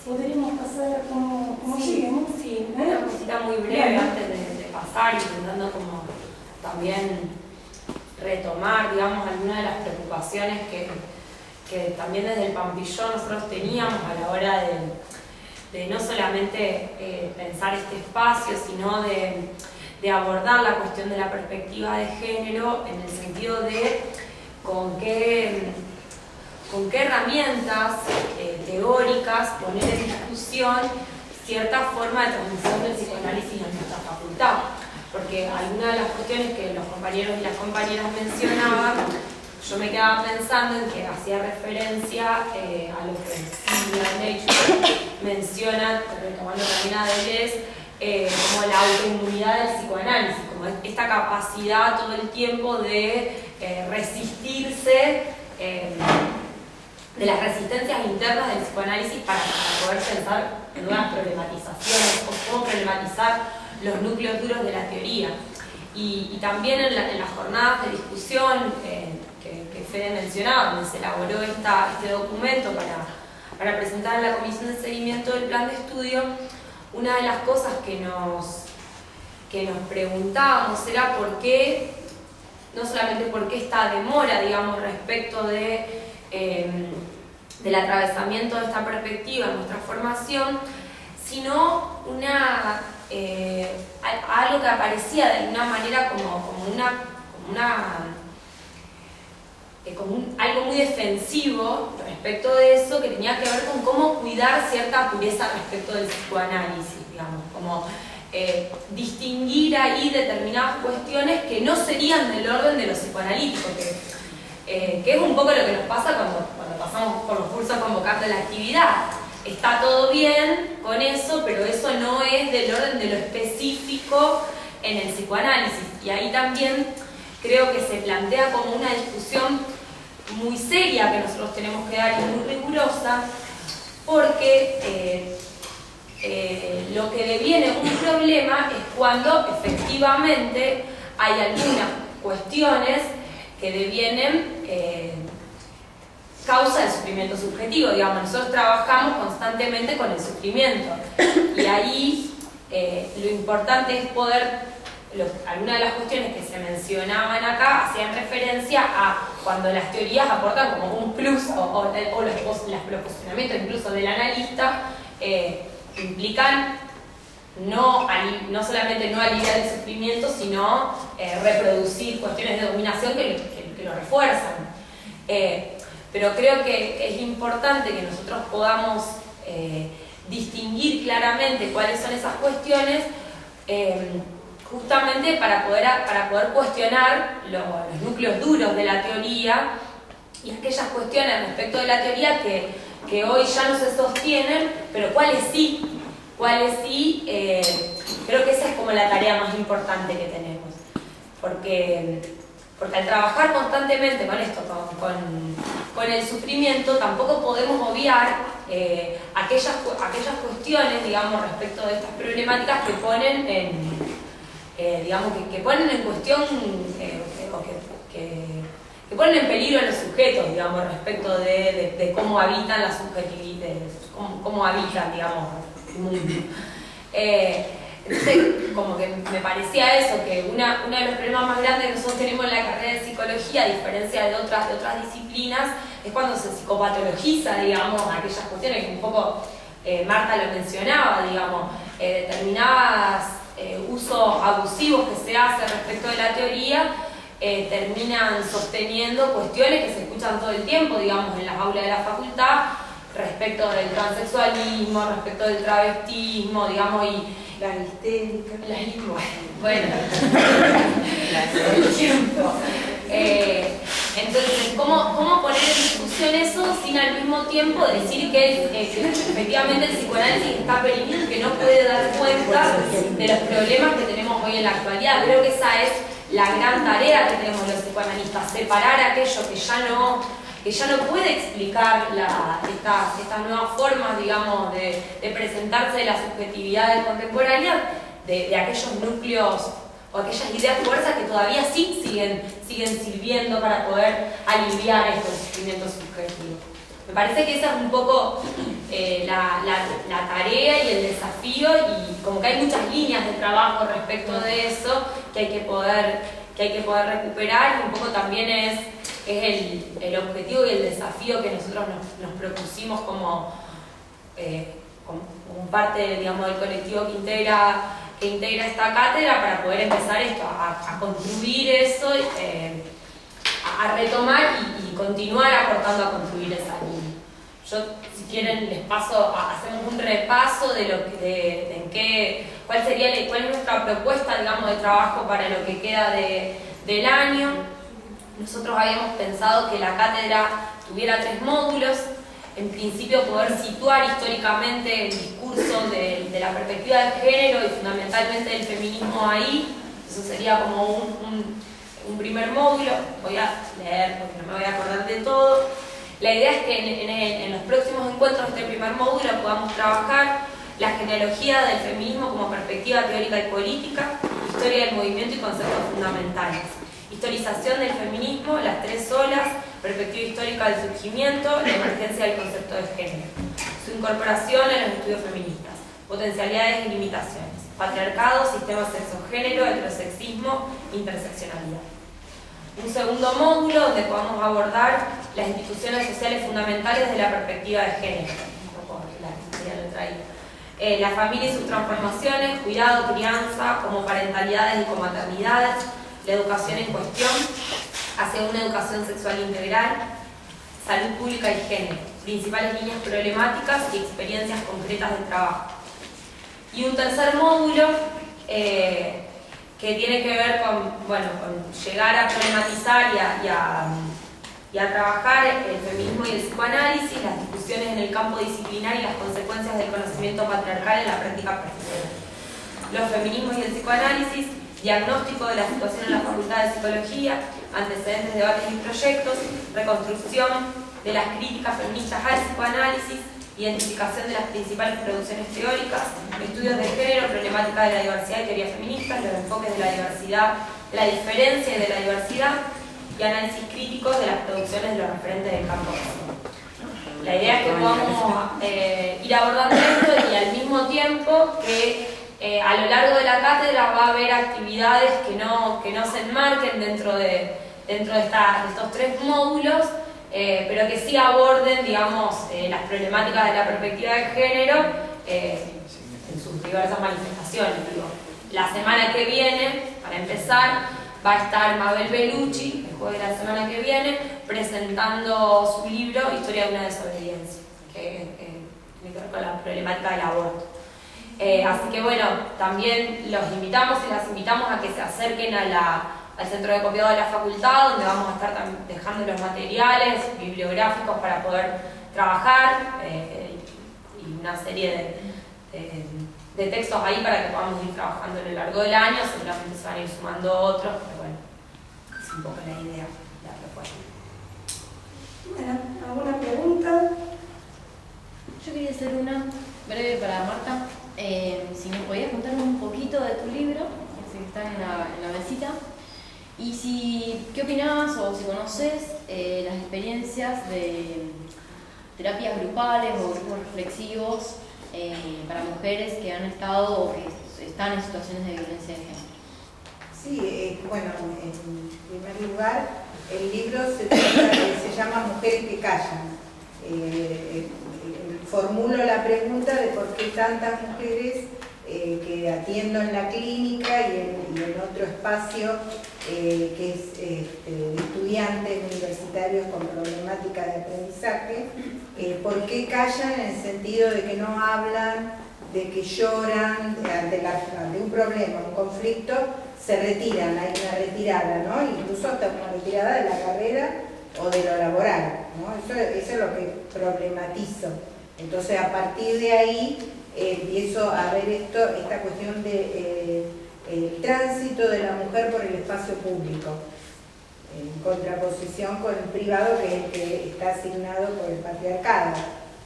Podríamos pasar a cómo sigue, ¿no? Sí, una cosita muy breve antes de pasar, intentando como también retomar, digamos, algunas de las preocupaciones que también desde el Pampillón nosotros teníamos a la hora de no solamente pensar este espacio, sino de abordar la cuestión de la perspectiva de género en el sentido de con qué herramientas teóricas poner en discusión cierta forma de transmisión del psicoanálisis en nuestra facultad. Porque algunas de las cuestiones que los compañeros y las compañeras mencionaban, yo me quedaba pensando en que hacía referencia a lo que Silvia Nature menciona, retomando también a Deleuze, como la autoinmunidad del psicoanálisis, como esta capacidad todo el tiempo de resistirse, de las resistencias internas del psicoanálisis para poder pensar en nuevas problematizaciones o cómo problematizar los núcleos duros de la teoría. Y también en las jornadas de discusión que Fede mencionaba, donde se elaboró este documento para presentar a la Comisión de Seguimiento del Plan de Estudio, una de las cosas que nos preguntábamos era por qué, no solamente por qué esta demora, digamos, respecto del atravesamiento de esta perspectiva en nuestra formación, sino algo que aparecía de alguna manera como algo muy defensivo respecto de eso, que tenía que ver con cómo cuidar cierta pureza respecto del psicoanálisis, digamos, como distinguir ahí determinadas cuestiones que no serían del orden de lo psicoanalítico, que es un poco lo que nos pasa cuando pasamos por los cursos convocando la actividad. Está todo bien con eso, pero eso no es del orden de lo específico en el psicoanálisis. Y ahí también creo que se plantea como una discusión muy seria que nosotros tenemos que dar y muy rigurosa, porque lo que deviene un problema es cuando efectivamente hay algunas cuestiones que devienen causa del sufrimiento subjetivo. Digamos, nosotros trabajamos constantemente con el sufrimiento y ahí lo importante es poder, algunas de las cuestiones que se mencionaban acá hacían referencia a cuando las teorías aportan como un plus o los posicionamientos incluso del analista implican no solamente no aliviar el sufrimiento, sino reproducir cuestiones de dominación que lo refuerzan. Pero creo que es importante que nosotros podamos distinguir claramente cuáles son esas cuestiones, justamente para poder cuestionar los núcleos duros de la teoría y aquellas cuestiones respecto de la teoría que hoy ya no se sostienen, pero cuáles sí, creo que esa es como la tarea más importante que tenemos. Porque al trabajar constantemente con esto, con el sufrimiento, tampoco podemos obviar aquellas cuestiones, digamos, respecto de estas problemáticas que ponen que ponen en cuestión que ponen en peligro a los sujetos, digamos, respecto de cómo habitan las subjetividades, cómo habitan, digamos, el mundo. Entonces, como que me parecía eso, que uno de los problemas más grandes que nosotros tenemos en la carrera de psicología, a diferencia de otras disciplinas, es cuando se psicopatologiza, digamos, aquellas cuestiones que un poco Marta lo mencionaba, digamos, determinados usos abusivos que se hacen respecto de la teoría, terminan sosteniendo cuestiones que se escuchan todo el tiempo, digamos, en las aulas de la facultad, respecto del transexualismo, respecto del travestismo, digamos, y las histéricas. Bueno, el tiempo. Entonces, ¿cómo poner en discusión eso sin al mismo tiempo decir que efectivamente el psicoanálisis está perimido y que no puede dar cuenta de los problemas que tenemos hoy en la actualidad? Creo que esa es la gran tarea que tenemos los psicoanalistas, separar aquello que ya no puede explicar estas nuevas formas, digamos, de presentarse de la subjetividad contemporánea, de aquellos núcleos o aquellas ideas fuerzas que todavía siguen sirviendo para poder aliviar estos sufrimientos subjetivos. Me parece que esa es un poco la tarea y el desafío, y como que hay muchas líneas de trabajo respecto de eso que hay que poder recuperar, y un poco también es el objetivo y el desafío que nosotros nos propusimos como parte, digamos, del colectivo que que integra esta cátedra para poder empezar esto, a construir eso, a retomar y continuar aportando a construir esa línea. Yo, si quieren, les paso, hacemos un repaso de lo que, cuál es nuestra propuesta, digamos, de trabajo para lo que queda del año. Nosotros habíamos pensado que la cátedra tuviera 3 módulos. En principio, poder situar históricamente el discurso de la perspectiva de género y fundamentalmente del feminismo ahí. Eso sería como un primer módulo. Voy a leer porque no me voy a acordar de todo. La idea es que en los próximos encuentros de este primer módulo podamos trabajar la genealogía del feminismo como perspectiva teórica y política, historia del movimiento y conceptos fundamentales. Historización del feminismo, las 3 olas, perspectiva histórica del surgimiento, la emergencia del concepto de género, su incorporación en los estudios feministas, potencialidades y limitaciones, patriarcado, sistema sexo-género, heterosexismo, interseccionalidad. Un segundo módulo donde podamos abordar las instituciones sociales fundamentales desde la perspectiva de género, la familia y sus transformaciones, cuidado, crianza, como parentalidades y comaternidades, la educación en cuestión, hacia una educación sexual integral, salud pública y género, principales líneas problemáticas y experiencias concretas de trabajo. Y un tercer módulo que tiene que ver con llegar a problematizar y a trabajar el feminismo y el psicoanálisis, las discusiones en el campo disciplinar y las consecuencias del conocimiento patriarcal en la práctica profesional. Los feminismos y el psicoanálisis, diagnóstico de la situación en la Facultad de Psicología, antecedentes, debates y proyectos, reconstrucción de las críticas feministas al psicoanálisis, identificación de las principales producciones teóricas, estudios de género, problemática de la diversidad y teoría feminista, los enfoques de la diversidad, de la diferencia y de la diversidad, y análisis críticos de las producciones de los referentes del campo. La idea es que podamos ir abordando esto y al mismo tiempo que a lo largo de la cátedra va a haber actividades que no se enmarquen dentro de estos 3 módulos, pero que sí aborden, digamos, las problemáticas de la perspectiva de género en sus diversas manifestaciones. La semana que viene, para empezar, va a estar Mabel Bellucci, el jueves de la semana que viene, presentando su libro Historia de una desobediencia, que tiene que ver con la problemática del aborto. Así que bueno, también los invitamos y las invitamos a que se acerquen al centro de copiado de la facultad, donde vamos a estar dejando los materiales bibliográficos para poder trabajar y una serie de textos ahí para que podamos ir trabajando a lo largo del año. Seguramente se van a ir sumando otros, pero bueno, es un poco la idea, la propuesta. Bueno, ¿alguna pregunta? Yo quería hacer una breve para Marta. Si me podías contarme un poquito de tu libro, que está en la mesita, y qué opinás o si conoces las experiencias de terapias grupales o grupos reflexivos para mujeres que han estado o que están en situaciones de violencia de género. Sí, bueno, en primer lugar, el libro se llama Mujeres que callan. Formulo la pregunta de por qué tantas mujeres que atiendo en la clínica y en otro espacio que es de estudiantes universitarios con problemática de aprendizaje, por qué callan en el sentido de que no hablan, de que lloran ante un problema, un conflicto, se retiran, hay una retirada, ¿no? Incluso hasta una retirada de la carrera o de lo laboral, ¿no? Eso es lo que problematizo. Entonces, a partir de ahí empiezo a ver esta cuestión de el tránsito de la mujer por el espacio público, en contraposición con el privado, que es el que está asignado por el patriarcado,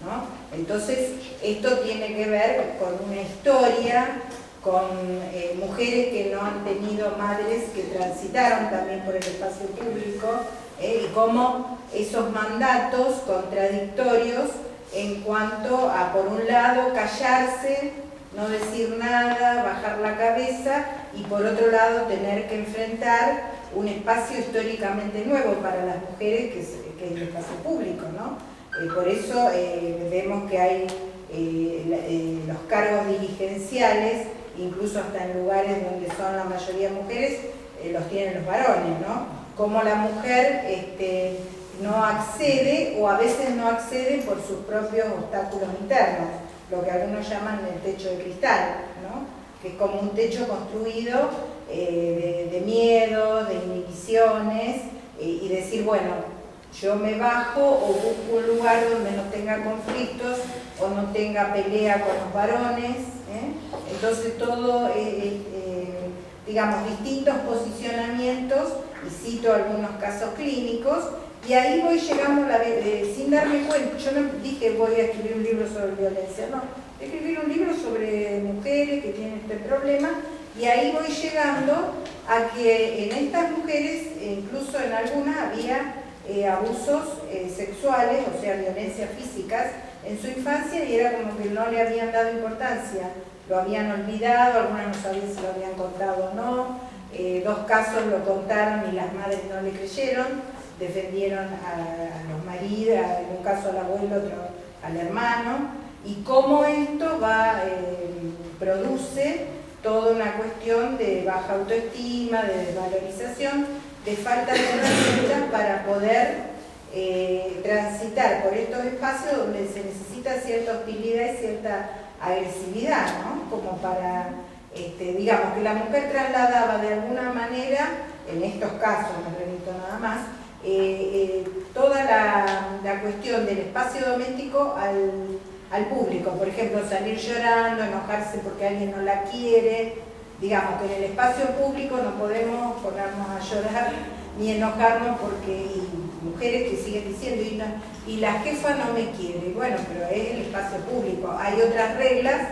¿no? Entonces, esto tiene que ver con una historia, con mujeres que no han tenido madres que transitaron también por el espacio público, y cómo esos mandatos contradictorios en cuanto a, por un lado, callarse, no decir nada, bajar la cabeza, y por otro lado tener que enfrentar un espacio históricamente nuevo para las mujeres, que es el espacio público, ¿no? Por eso vemos que hay los cargos dirigenciales incluso hasta en lugares donde son la mayoría mujeres, los tienen los varones, ¿no? Como la mujer no accede, o a veces no accede por sus propios obstáculos internos, lo que algunos llaman el techo de cristal, ¿no? Que es como un techo construido de miedo, de inhibiciones, y decir, bueno, yo me bajo o busco un lugar donde no tenga conflictos o no tenga pelea con los varones, Entonces todo, digamos, distintos posicionamientos, y cito algunos casos clínicos, y ahí voy llegando, sin darme cuenta, yo no dije voy a escribir un libro sobre violencia, no, escribir un libro sobre mujeres que tienen este problema, y ahí voy llegando a que en estas mujeres, incluso en algunas, había abusos sexuales, o sea, violencias físicas en su infancia, y era como que no le habían dado importancia, lo habían olvidado, algunas no sabían si lo habían contado o no, 2 casos lo contaron y las madres no le creyeron, defendieron a los maridos, en un caso al abuelo, otro al hermano, y cómo esto produce toda una cuestión de baja autoestima, de desvalorización, de falta de herramientas para poder transitar por estos espacios donde se necesita cierta hostilidad y cierta agresividad, ¿no? Como para, digamos, que la mujer trasladaba de alguna manera, en estos casos, no remito nada más, toda la cuestión del espacio doméstico al público. Por ejemplo, salir llorando, enojarse porque alguien no la quiere. Digamos que en el espacio público no podemos ponernos a llorar ni enojarnos porque hay mujeres que siguen diciendo y la jefa no me quiere. Bueno, pero es el espacio público, hay otras reglas,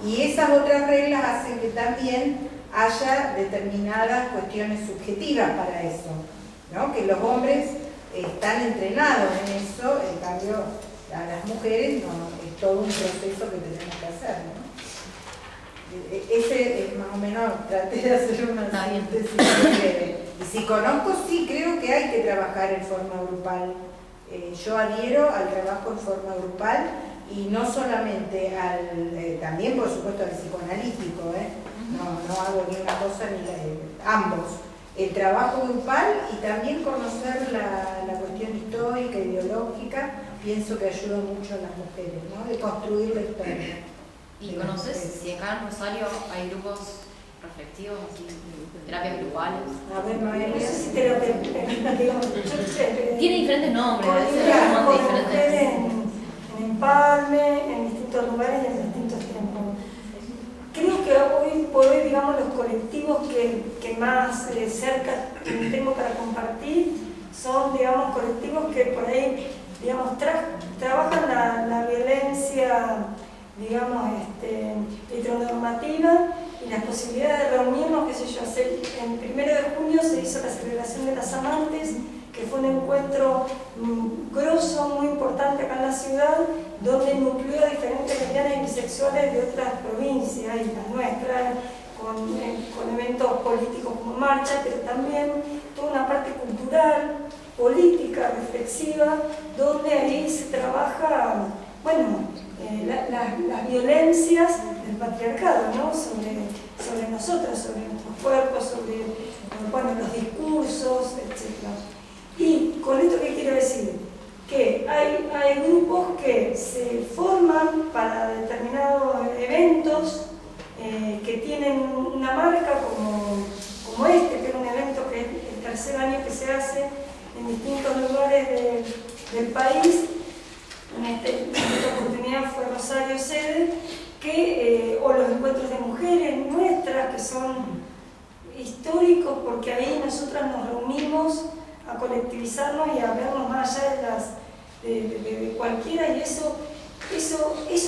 y esas otras reglas hacen que también haya determinadas cuestiones subjetivas para eso, ¿no? Que los hombres están entrenados en eso, en cambio a las mujeres no, es todo un proceso que tenemos que hacer, ¿no? Ese es más o menos, traté de hacer una síntesis breve. Y si conozco, sí, creo que hay que trabajar en forma grupal. Yo adhiero al trabajo en forma grupal, y no solamente también por supuesto al psicoanalítico, no hago ni una cosa ni ambos. El trabajo grupal y también conocer la cuestión histórica, ideológica, pienso que ayuda mucho a las mujeres, ¿no? De construir la historia. ¿Y conoces si acá en Rosario hay grupos reflexivos, así, terapias grupales? A ver, no sé si terapia, digamos, tiene diferentes nombres, en Empalme, en distintos lugares y en distintos tiempos. Creo que hoy por hoy, digamos, los colectivos que más cerca tengo para compartir son, digamos, colectivos que por ahí, digamos, trabajan la violencia, digamos, heteronormativa, y las posibilidades de reunirnos, qué sé yo. En 1 de junio se hizo la celebración de las amantes, que fue un encuentro grosso, muy importante acá en la ciudad, donde nucleó a diferentes lesbianas y bisexuales de otras provincias y las nuestras, con eventos políticos como marcha, pero también toda una parte cultural, política, reflexiva, donde ahí se trabaja, bueno, las violencias del patriarcado, ¿no? sobre nosotras, sobre nuestros cuerpos, sobre, bueno, los discursos, etc. Y con esto, ¿qué quiero decir? Que hay grupos que se forman para determinados eventos que tienen una marca como este, que es un evento que es el 3er año que se hace en distintos lugares del país. En esta oportunidad fue Rosario sede, o los encuentros de mujeres nuestras, que son históricos, porque ahí nosotras nos reunimos a colectivizarnos y a vernos más allá de cualquiera, y esos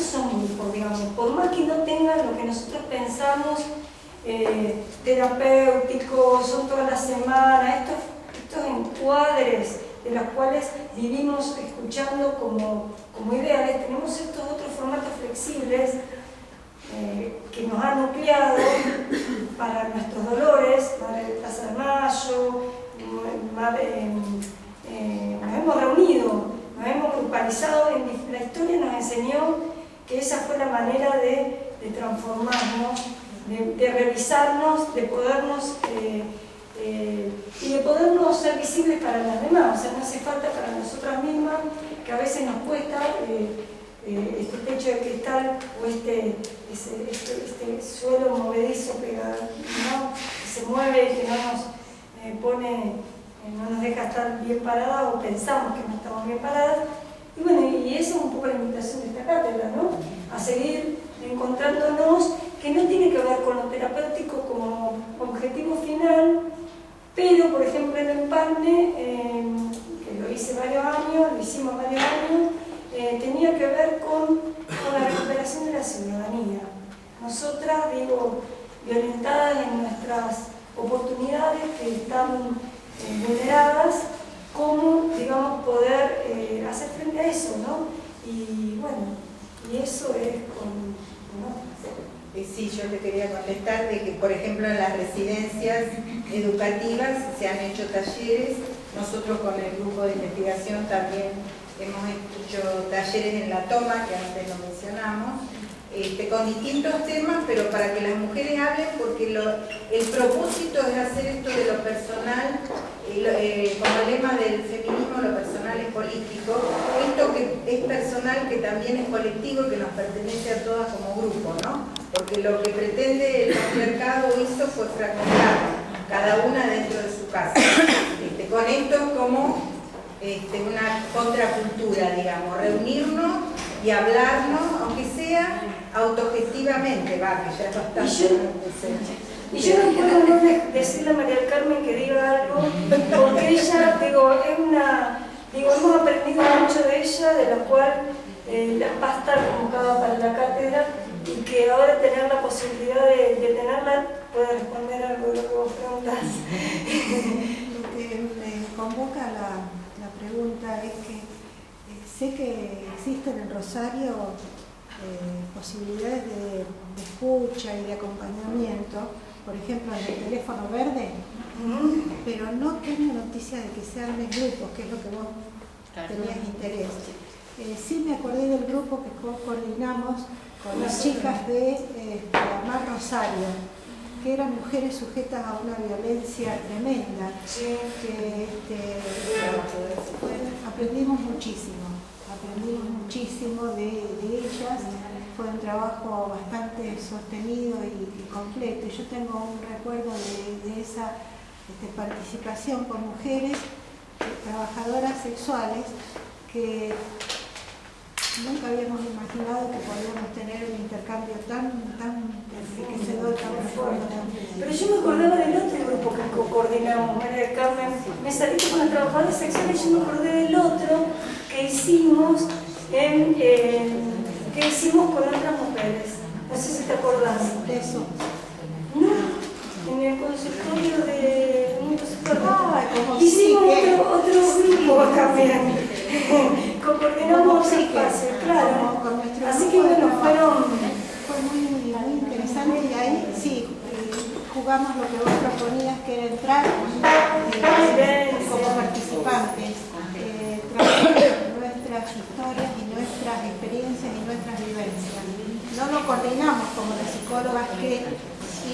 son grupos, digamos, por más que no tengan lo que nosotros pensamos terapéuticos, son todas las semanas, estos encuadres de los cuales vivimos escuchando como ideales. Tenemos estos otros formatos flexibles que nos han nucleado para nuestros dolores, Madre de Plaza de Mayo, nos hemos reunido, nos hemos grupalizado. La historia nos enseñó que esa fue la manera de transformarnos de revisarnos, de podernos y de podernos ser visibles para las demás. O sea, no hace falta para nosotras mismas, que a veces nos cuesta este techo de cristal o este suelo movedizo pegado, ¿no? Que se mueve y que no nos no nos deja estar bien paradas o pensamos que no estamos bien paradas. Y bueno, y eso es un poco la invitación de esta cátedra, ¿no? A seguir encontrándonos, que no tiene que ver con lo terapéutico como objetivo final, pero por ejemplo el empalme, que lo hice varios años, lo hicimos varios años, tenía que ver con la recuperación de la ciudadanía. Nosotras, digo, violentadas en nuestras oportunidades que están vulneradas, cómo, digamos, poder hacer frente a eso, ¿no? Y bueno, y eso es con... ¿no? Sí, yo te quería contestar de que, por ejemplo, en las residencias educativas se han hecho talleres. Nosotros con el grupo de investigación también hemos hecho talleres en La Toma, que antes lo mencionamos, con distintos temas, pero para que las mujeres hablen, porque el propósito es hacer esto de lo personal, como el lema del feminismo, lo personal es político, esto que es personal, que también es colectivo, que nos pertenece a todas como grupo, ¿no? Porque lo que pretende el patriarcado hizo fue fragmentar cada una dentro de su casa. Con esto como una contracultura, digamos, reunirnos y hablarnos, aunque sea autogestivamente, que ya es bastante. Y yo no puedo no decirle a María del Carmen que diga algo, porque ella, hemos aprendido mucho de ella, de lo cual va a estar convocada para la cátedra, y que ahora tener la posibilidad de tenerla puede responder algo de lo que vos preguntás. Lo que me convoca la pregunta es que sé que existen en Rosario posibilidades de escucha y de acompañamiento, por ejemplo en el teléfono verde, pero no tengo noticia de que se armen grupos, que es lo que vos tenías interés. Sí me acordé del grupo que coordinamos con las chicas de Amar Rosario, que eran mujeres sujetas a una violencia tremenda, que aprendimos muchísimo de ellas. Fue un trabajo bastante sostenido y completo. Yo tengo un recuerdo de esa participación con mujeres trabajadoras sexuales que nunca habíamos imaginado que podíamos tener un intercambio tan enriquecedor, tan fuerte. Pero yo me acordaba del otro grupo que coordinamos, María del Carmen. Me saliste con las trabajadoras sexuales y yo me acordé del otro que hicimos con otras mujeres. No sé si te acordás de eso. No, en el consultorio de... hicimos otro grupo también. Coordinamos otro espacio, claro. Así que bueno, fue muy interesante, y ahí sí jugamos lo que vos proponías, que era entrar como participantes, trabajar nuestras historias y nuestras experiencias y nuestras vivencias. No lo coordinamos como las psicólogas que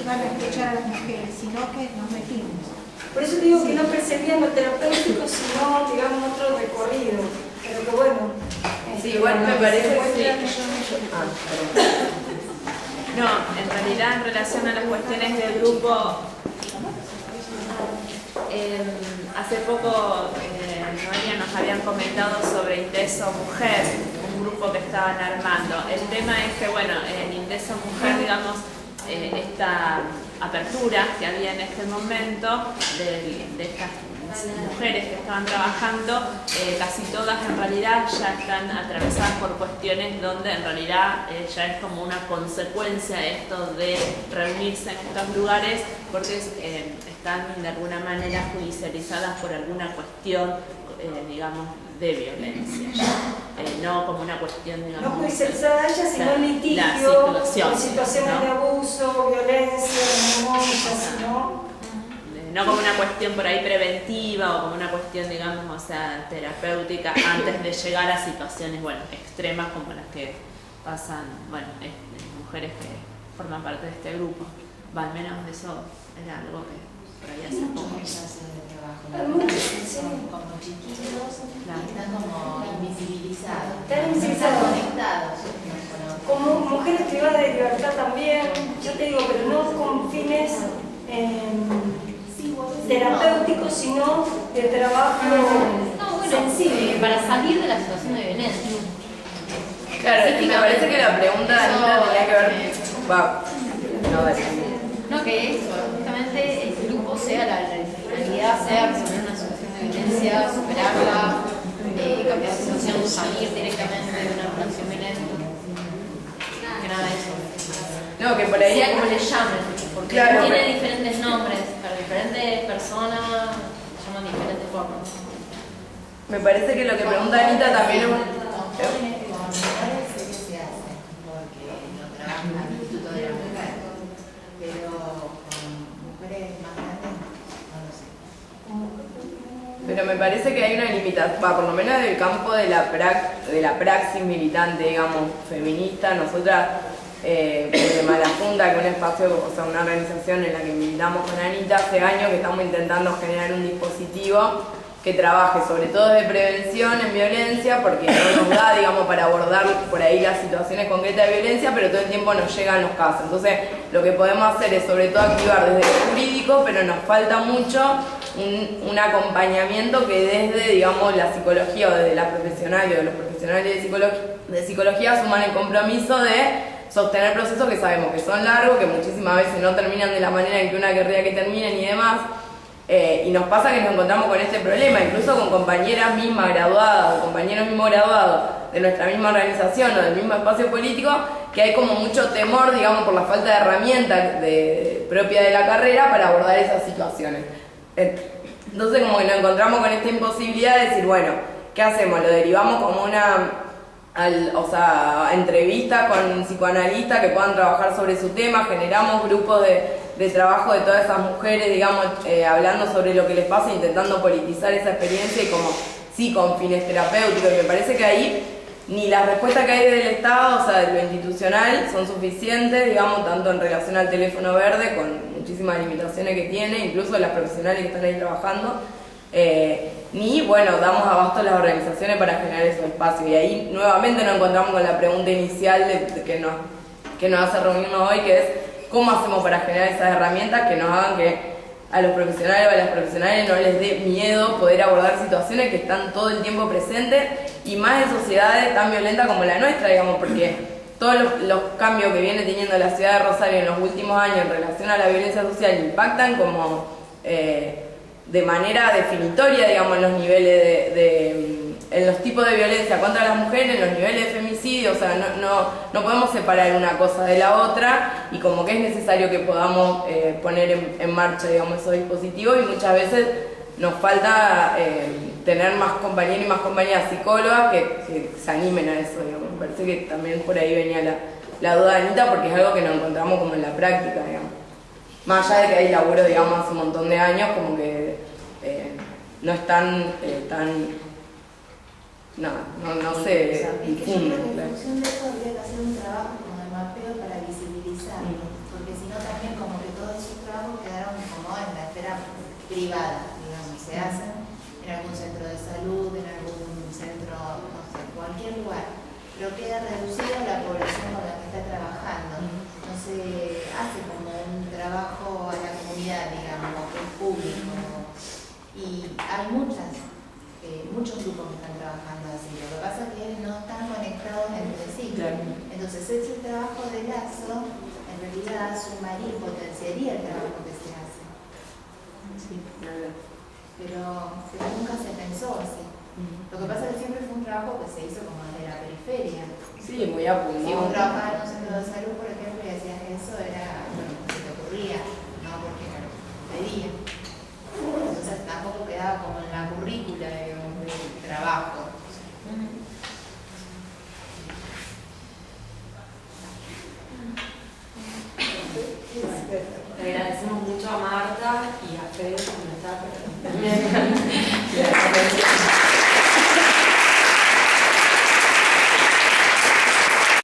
iban a escuchar a las mujeres, sino que nos metimos. Por eso digo que no percibían lo terapéutico, sino, digamos, otro recorrido. Pero que bueno. Sí, igual me parece que sí. No, en realidad en relación a las cuestiones del grupo, hace poco Noelia nos habían comentado sobre Indeso Mujer, un grupo que estaban armando. El tema es que, bueno, en Indeso Mujer, digamos, esta apertura que había en este momento de estas mujeres que estaban trabajando, casi todas en realidad ya están atravesadas por cuestiones donde en realidad ya es como una consecuencia esto de reunirse en estos lugares, porque están de alguna manera judicializadas por alguna cuestión, digamos, de violencia, no como una cuestión, digamos, no judicializada ella, sino litigio, con situaciones, ¿no?, de abuso, violencia, ¿no? No como una cuestión por ahí preventiva o como una cuestión, digamos, o sea, terapéutica antes de llegar a situaciones, bueno, extremas como las que pasan, bueno, mujeres forma parte de este grupo. Va, al menos eso era algo que por ahí hace poco. Son como chiquitos, están como invisibilizados. Están invisibilizados. Conectados. Como mujeres privadas de libertad también, yo te digo, pero no con fines terapéuticos, sino de trabajo sensible. Para salir de la situación de violencia. Claro, y me parece que la pregunta de Anita tenía que ver. No, que eso, justamente el grupo sea la finalidad, sea resolver una situación de violencia, superarla, cambiar la situación, salir directamente de una relación violenta. Que nada de eso. No, que por ahí. Sea como le llamen, porque claro, tiene diferentes nombres, para diferentes personas se llaman de diferentes formas. Me parece que lo que pregunta Anita también es pero me parece que hay una limitación, por lo menos del campo de la praxis militante, digamos, feminista. Nosotras, desde Malajunta, que es un espacio, o sea, una organización en la que militamos con Anita, hace años que estamos intentando generar un dispositivo que trabaje sobre todo de prevención en violencia, porque no nos da, digamos, para abordar por ahí las situaciones concretas de violencia, pero todo el tiempo nos llegan los casos. Entonces, lo que podemos hacer es sobre todo activar desde lo jurídico, pero nos falta mucho un acompañamiento que desde, digamos, la psicología o desde la profesional o los profesionales de psicología asuman el compromiso de sostener procesos que sabemos que son largos, que muchísimas veces no terminan de la manera en que una querría que terminen y demás. Y nos pasa que nos encontramos con este problema, incluso con compañeras mismas graduadas o compañeros mismos graduados de nuestra misma organización o del mismo espacio político, que hay como mucho temor, digamos, por la falta de herramientas propia de la carrera para abordar esas situaciones. Entonces como que nos encontramos con esta imposibilidad de decir, bueno, ¿qué hacemos? Lo derivamos como entrevistas con psicoanalistas que puedan trabajar sobre su tema, generamos grupos de trabajo de todas esas mujeres, digamos, hablando sobre lo que les pasa, intentando politizar esa experiencia y como, sí, con fines terapéuticos. Y me parece que ahí ni las respuestas que hay desde el Estado, o sea, de lo institucional, son suficientes, digamos, tanto en relación al teléfono verde, con muchísimas limitaciones que tiene, incluso las profesionales que están ahí trabajando, ni, bueno, damos abasto a las organizaciones para generar esos espacios. Y ahí nuevamente nos encontramos con la pregunta inicial que nos hace reunirnos hoy, que es ¿cómo hacemos para generar esas herramientas que nos hagan que a los profesionales o a las profesionales no les dé miedo poder abordar situaciones que están todo el tiempo presentes, y más en sociedades tan violentas como la nuestra, digamos, porque todos los cambios que viene teniendo la ciudad de Rosario en los últimos años en relación a la violencia social impactan como de manera definitoria, digamos, en los niveles en los tipos de violencia contra las mujeres, en los niveles de femicidio. O sea, no podemos separar una cosa de la otra, y como que es necesario que podamos poner en marcha, digamos, esos dispositivos, y muchas veces nos falta tener más compañeros y más compañeras psicólogas que se animen a eso, digamos. Me parece que también por ahí venía la duda de Anita, porque es algo que nos encontramos como en la práctica, digamos. Más allá de que hay laburo, digamos, hace un montón de años, como que no es tan no sé, difunde. En función de eso habría que hacer un trabajo como de mapeo para visibilizarlo, porque si no también como que todos esos trabajos quedaron como en la esfera privada, digamos, se hacen en algún centro de salud, en algún centro, no sé, cualquier lugar, pero queda reducido a la población con la que está trabajando. No se hace como un trabajo a la comunidad, digamos, que es público, y hay muchos grupos que están trabajando así. Lo que pasa es que no están conectados entre sí. Claro. Entonces ese trabajo de lazo en realidad sumaría y potenciaría el trabajo que se hace. Sí. Pero nunca se pensó así. Lo que pasa es que siempre fue un trabajo que se hizo como de la periferia. Sí, muy apuntado. Si vos trabajabas en un centro de salud, por ejemplo, y hacías eso, era, bueno, se te ocurría, no porque no lo pedían. Entonces tampoco quedaba como en la currícula del trabajo. Le agradecemos mucho a Marta y a Fede por estar